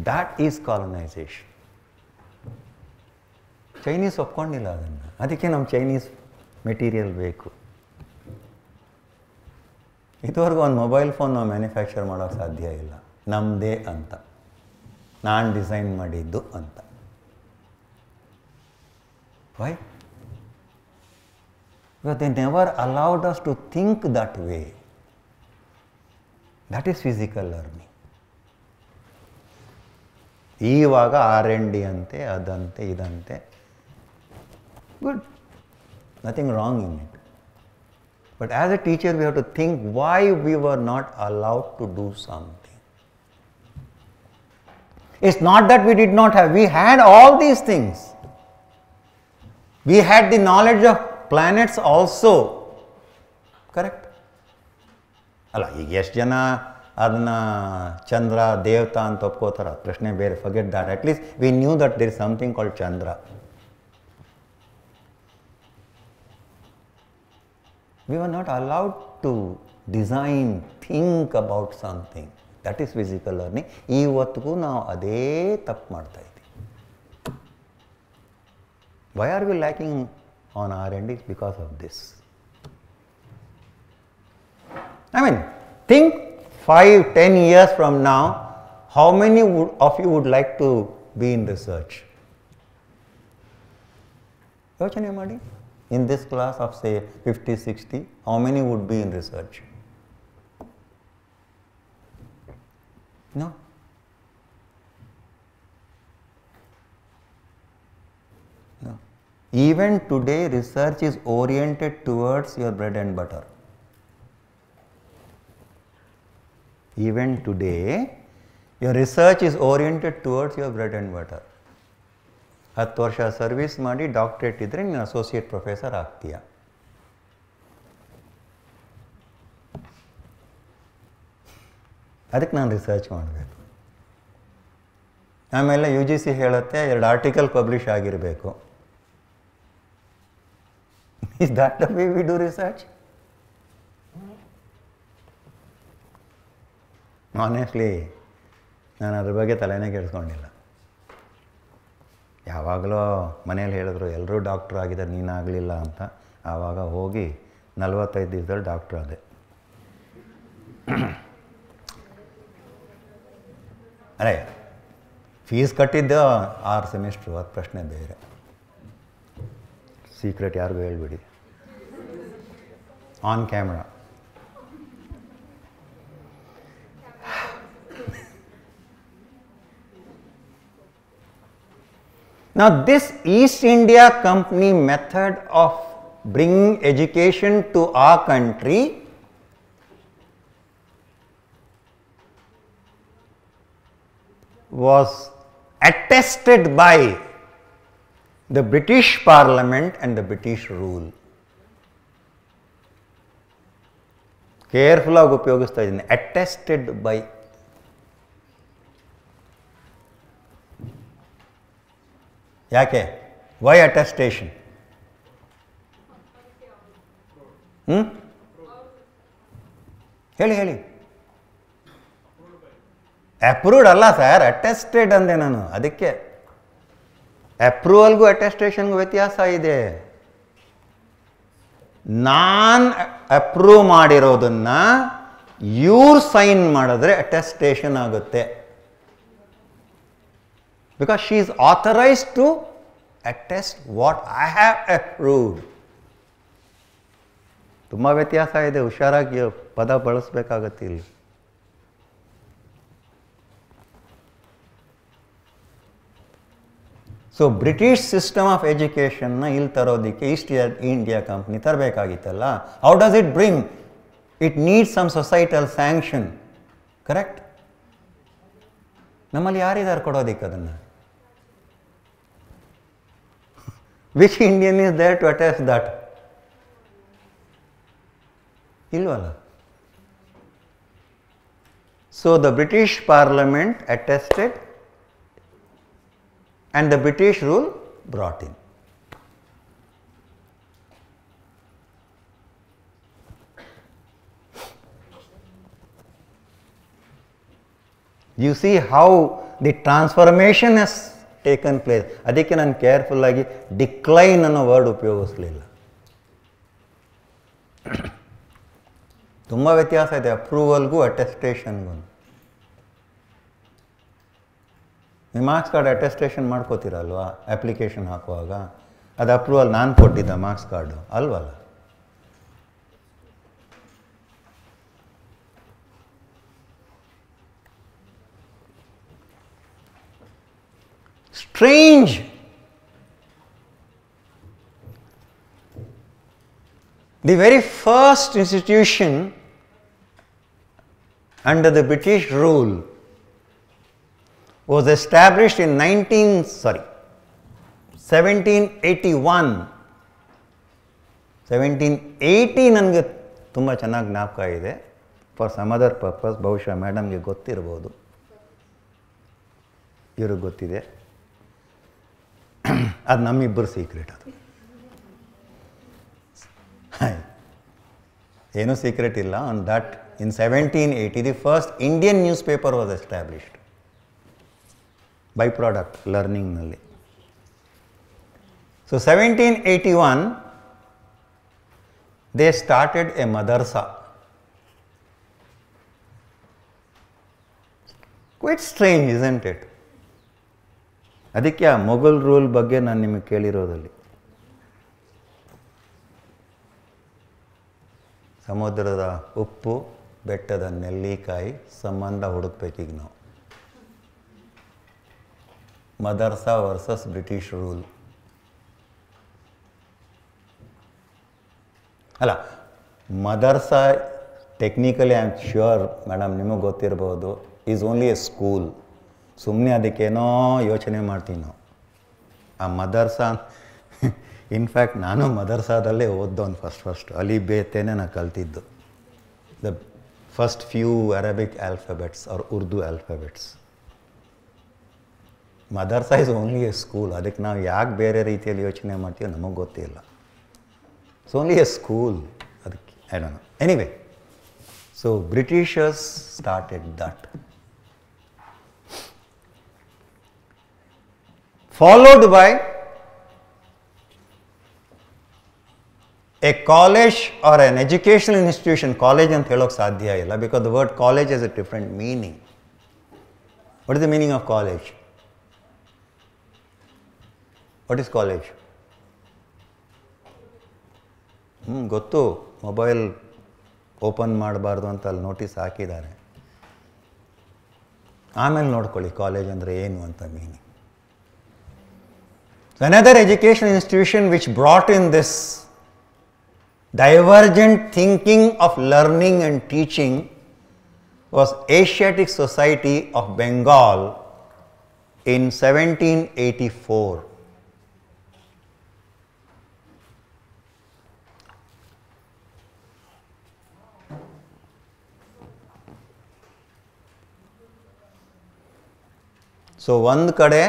That is colonization. Chinese ಒಪ್ಕೊಂಡಿಲ್ಲ ಅದನ್ನು, ಅದಕ್ಕೆ ನಮ್ಮ ಚೈನೀಸ್ ಮೆಟೀರಿಯಲ್ ಬೇಕು. ಇದುವರೆಗೂ ಒಂದು ಮೊಬೈಲ್ ಫೋನ್ ನಾವು ಮ್ಯಾನುಫ್ಯಾಕ್ಚರ್ ಮಾಡೋಕ್ಕೆ ಸಾಧ್ಯ ಇಲ್ಲ, ನಮ್ಮದೇ ಅಂತ, ನಾನು ಡಿಸೈನ್ ಮಾಡಿದ್ದು ಅಂತ. Y? Because they never allowed us to think that way. That is physical learning. ಇವಾಗ R&D ಅಂತೆ, ಅದಂತೆ, ಇದಂತೆ. Good. Nothing wrong in it. But as a teacher, we have to think why we were not allowed to do something. It's not that we did not have, we had all these things. We had the knowledge of planets also. Correct? ಅಲ್ಲ, ಈಗ ಎಷ್ಟು ಜನ ಅದನ್ನ ಚಂದ್ರ ದೇವತಾ ಅಂತ ಒಪ್ಕೋತಾರ, ಪ್ರಶ್ನೆ ಬೇರೆ. Forget that. At least we knew that there is something called Chandra. We were not allowed to design, think about something. That is physical learning. ಇವತ್ತಿಗೂ ನಾವು ಅದೇ ತಪ್ಪು ಮಾಡ್ತಾ ಇದ್ದೀವಿ. Why are we lacking on R&D? Because of this. I mean, think 5-10 years from now, how many of you would like to be in research? ಯೋಚನೆ ಮಾಡಿ. In this class of say 50-60, how many would be in research? No. No. Even today, research is oriented towards your bread and butter. Even today, your research is oriented towards your bread and butter. 10 ವರ್ಷ service ಮಾಡಿ doctorate ಇದ್ದರೆ ನೀನು associate professor ಆಗ್ತೀಯ. ಅದಕ್ಕೆ ನಾನು research ಮಾಡಬೇಕು. ಆಮೇಲೆ UGC ಹೇಳುತ್ತೆ 2 article publish ಆಗಿರಬೇಕು. Is that the way we do research? Honestly ನಾನು ಅದ್ರ ಬಗ್ಗೆ ತಲೆನೇ ಕೆಡಿಸ್ಕೊಂಡಿಲ್ಲ. ಯಾವಾಗಲೂ ಮನೇಲಿ ಹೇಳಿದ್ರು ಎಲ್ಲರೂ ಡಾಕ್ಟ್ರ್ ಆಗಿದ್ದಾರೆ, ನೀನಾಗಲಿಲ್ಲ ಅಂತ. ಆವಾಗ ಹೋಗಿ 45 ದಿವಸದಲ್ಲಿ ಡಾಕ್ಟ್ರ್ ಆದೆ. ಅರೆ ಫೀಸ್ ಕಟ್ಟಿದ್ದು 6 ಸೆಮಿಸ್ಟ್ರು, ಅದು ಪ್ರಶ್ನೆ ಬೇರೆ. ಸೀಕ್ರೆಟ್ ಯಾರಿಗೂ ಹೇಳ್ಬಿಡಿ, on camera. Now this East India Company method of bringing education to our country was attested by the British Parliament and the British rule. Careful ಆಗಿ ಉಪಯೋಗಿಸ್ತಾ ಇದ್ದೀನಿ. Attested by. ಯಾಕೆ? Why attestation? ಹೇಳಿ ಹೇಳಿ. ಅಪ್ರೂವ್ಡ್ ಅಲ್ಲ sir, attested ಅಂದೆ ನಾನು. ಅದಕ್ಕೆ ಅಪ್ರೂವಲ್ಗೂ ಅಟೆಸ್ಟೇಷನ್ಗೂ ವ್ಯತ್ಯಾಸ ಇದೆ. ನಾನ್ ಅಪ್ರೂವ್ ಮಾಡಿರೋದನ್ನ ಇವ್ರು ಸೈನ್ ಮಾಡಿದ್ರೆ ಅಟೆಸ್ಟೇಷನ್ ಆಗುತ್ತೆ. Because she is authorized to attest what I have approved. ತುಂಬ ವ್ಯತ್ಯಾಸ ಇದೆ, ಹುಷಾರಾಗಿ ಪದ ಬಳಸಬೇಕಾಗತ್ತೆ ಇಲ್ಲಿ. ಸೊ ಬ್ರಿಟಿಷ್ ಸಿಸ್ಟಮ್ ಆಫ್ ಎಜುಕೇಷನ್ನ ಇಲ್ಲಿ ತರೋದಕ್ಕೆ ಈಸ್ಟ್ ಇಂಡಿಯಾ ಕಂಪ್ನಿ ತರಬೇಕಾಗಿತ್ತಲ್ಲ. How does it bring? It needs some societal sanction. Correct? ನಮ್ಮಲ್ಲಿ ಯಾರಿದ್ದಾರೆ ಕೊಡೋದಿಕ್ಕೆ ಅದನ್ನು? Which Indian is there to attest that? ಇಲ್ವಲ್ಲ. So the British Parliament attested and the British rule brought in. You see how the transformation has taken place. ಅದಕ್ಕೆ ನಾನು careful ಆಗಿ decline ಅನ್ನೋ word ಉಪಯೋಗಿಸಲಿಲ್ಲ. ತುಂಬ ವ್ಯತ್ಯಾಸ ಇದೆ ಅಪ್ರೂವಲ್ಗೂ ಅಟೆಸ್ಟೇಷನ್ಗೂ. ನಿಮ್ಮ ಮಾರ್ಕ್ಸ್ ಕಾರ್ಡ್ ಅಟೆಸ್ಟೇಷನ್ ಮಾಡ್ಕೋತೀರಲ್ವಾ ಅಪ್ಲಿಕೇಶನ್ ಹಾಕುವಾಗ? ಅದು ಅಪ್ರೂವಲ್ ನಾನು ಕೊಟ್ಟಿದ್ದ ಮಾರ್ಕ್ಸ್ ಕಾರ್ಡು ಅಲ್ವಲ್ಲ? Strange. The very first institution under the British rule was established in 1781. 1780 ನನಗೆ ತುಂಬ ಚೆನ್ನಾಗಿ ಜ್ಞಾಪಕ ಇದೆ. ಫಾರ್ ಸಮ್ ಅದರ್ ಪರ್ಪಸ್ ಬಹುಶಃ ಮೇಡಮ್ಗೆ ಗೊತ್ತಿರ್ಬೋದು, ಇವ್ರಿಗೆ ಗೊತ್ತಿದೆ. ಅದು ನಮ್ಮಿಬ್ಬರು ಸೀಕ್ರೆಟ್. ಅದು ಏನೂ ಸೀಕ್ರೆಟ್ ಇಲ್ಲ. On that in 1780 the first Indian news paper was established. By product ಲರ್ನಿಂಗ್ನಲ್ಲಿ. So 1781 they started a madarsa. Quite strange, isn't it? ಅದಕ್ಕೆ ಆ ಮೊಘಲ್ ರೂಲ್ ಬಗ್ಗೆ ನಾನು ನಿಮಗೆ ಕೇಳಿರೋದಲ್ಲಿ. ಸಮುದ್ರದ ಉಪ್ಪು, ಬೆಟ್ಟದ ನೆಲ್ಲಿಕಾಯಿ ಸಂಬಂಧ ಹುಡುಕ್ಬೇಕೀಗ ನಾವು. ಮದರ್ಸಾ ವರ್ಸಸ್ ಬ್ರಿಟಿಷ್ ರೂಲ್. ಅಲ್ಲ, ಮದರ್ಸಾ technically I am sure madam ನಿಮಗೆ ಗೊತ್ತಿರ್ಬೋದು, ಈಸ್ ಓನ್ಲಿ ಎ ಸ್ಕೂಲ್. ಸುಮ್ಮನೆ ಅದಕ್ಕೇನೋ ಯೋಚನೆ ಮಾಡ್ತೀವಿ ನಾವು. ಆ ಮದರ್ಸಾ ಇನ್ಫ್ಯಾಕ್ಟ್ ನಾನು ಮದರ್ಸಾದಲ್ಲೇ ಓದ್ದವನು ಫಸ್ಟ್ ಅಲಿ ಬೇತೇನೆ ನಾನು ಕಲ್ತಿದ್ದು. The first few Arabic alphabets are Urdu alphabets. ಮದರ್ಸಾ ಇಸ್ ಓನ್ಲಿ ಎ ಸ್ಕೂಲ್. ಅದಕ್ಕೆ ನಾವು ಯಾಕೆ ಬೇರೆ ರೀತಿಯಲ್ಲಿ ಯೋಚನೆ ಮಾಡ್ತೀವೋ ನಮಗೆ ಗೊತ್ತಿಲ್ಲ. It's only a school. I don't know. Anyway, so Britishers started that. Followed by a college or an educational institution. College and helok sadhya illa, because the word college has a different meaning. What is the meaning of college? What is college? ಗೊತ್ತು, mobile open ಮಾಡಬಾರ್ದು ಅಂತ ಅಲ್ಲಿ notice ಹಾಕಿದ್ದಾರೆ. ಆಮೇಲೆ ನೋಡ್ಕೊಳ್ಳಿ college ಅಂದರೆ ಏನು ಅಂತ meaning. Another education institution which brought in this divergent thinking of learning and teaching was Asiatic society of Bengal in 1784. So ಒಂದು ಕಡೆ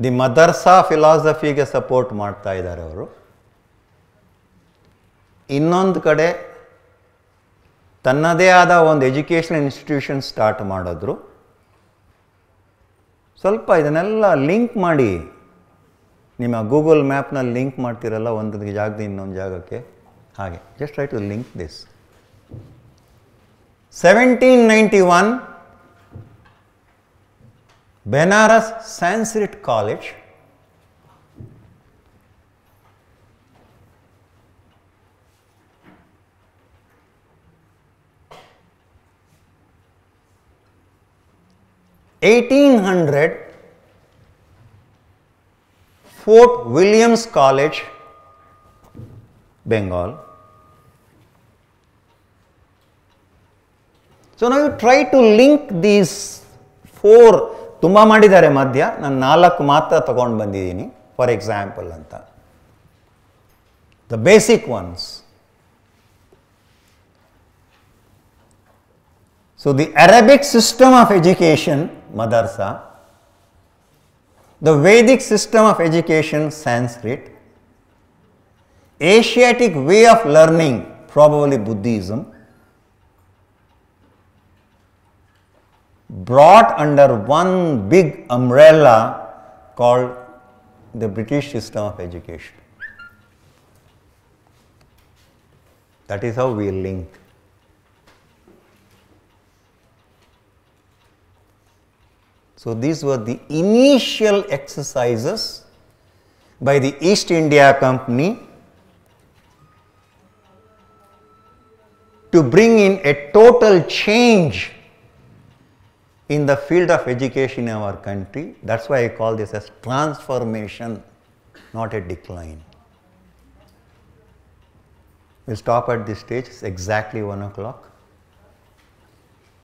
ದಿ ಮದರ್ಸಾ ಫಿಲಾಸಫಿಗೆ ಸಪೋರ್ಟ್ ಮಾಡ್ತಾ ಇದ್ದಾರೆ ಅವರು. ಇನ್ನೊಂದು ಕಡೆ ತನ್ನದೇ ಆದ ಒಂದು ಎಜುಕೇಷನಲ್ ಇನ್ಸ್ಟಿಟ್ಯೂಷನ್ ಸ್ಟಾರ್ಟ್ ಮಾಡಿದ್ರು. ಸ್ವಲ್ಪ ಇದನ್ನೆಲ್ಲ ಲಿಂಕ್ ಮಾಡಿ, ನಿಮ್ಮ ಗೂಗಲ್ ಮ್ಯಾಪ್ನಲ್ಲಿ ಲಿಂಕ್ ಮಾಡ್ತಿರಲ್ಲ ಒಂದು ಜಾಗದಿಂದ ಇನ್ನೊಂದು ಜಾಗಕ್ಕೆ, ಹಾಗೆ just try to link this. 1791 Benares Sanskrit College Fort Williams College, Bengal. So now you try to link these four. ತುಂಬ ಮಾಡಿದ್ದಾರೆ ಮಧ್ಯ, ನಾನು 4 ಮಾತ್ರ ತಗೊಂಡು ಬಂದಿದ್ದೀನಿ ಫಾರ್ ಎಕ್ಸಾಂಪಲ್ ಅಂತ. The basic ones. So the Arabic system of education ಮದರ್ಸಾ, the Vedic system of education Sanskrit, Asiatic way of learning probably Buddhism, brought under one big umbrella called the British system of education. That is how we link. So these were the initial exercises by the East India Company to bring in a total change in the field of education in our country. That's why I call this as transformation, not a decline. We'll stop at this stage. It's exactly 1 o'clock.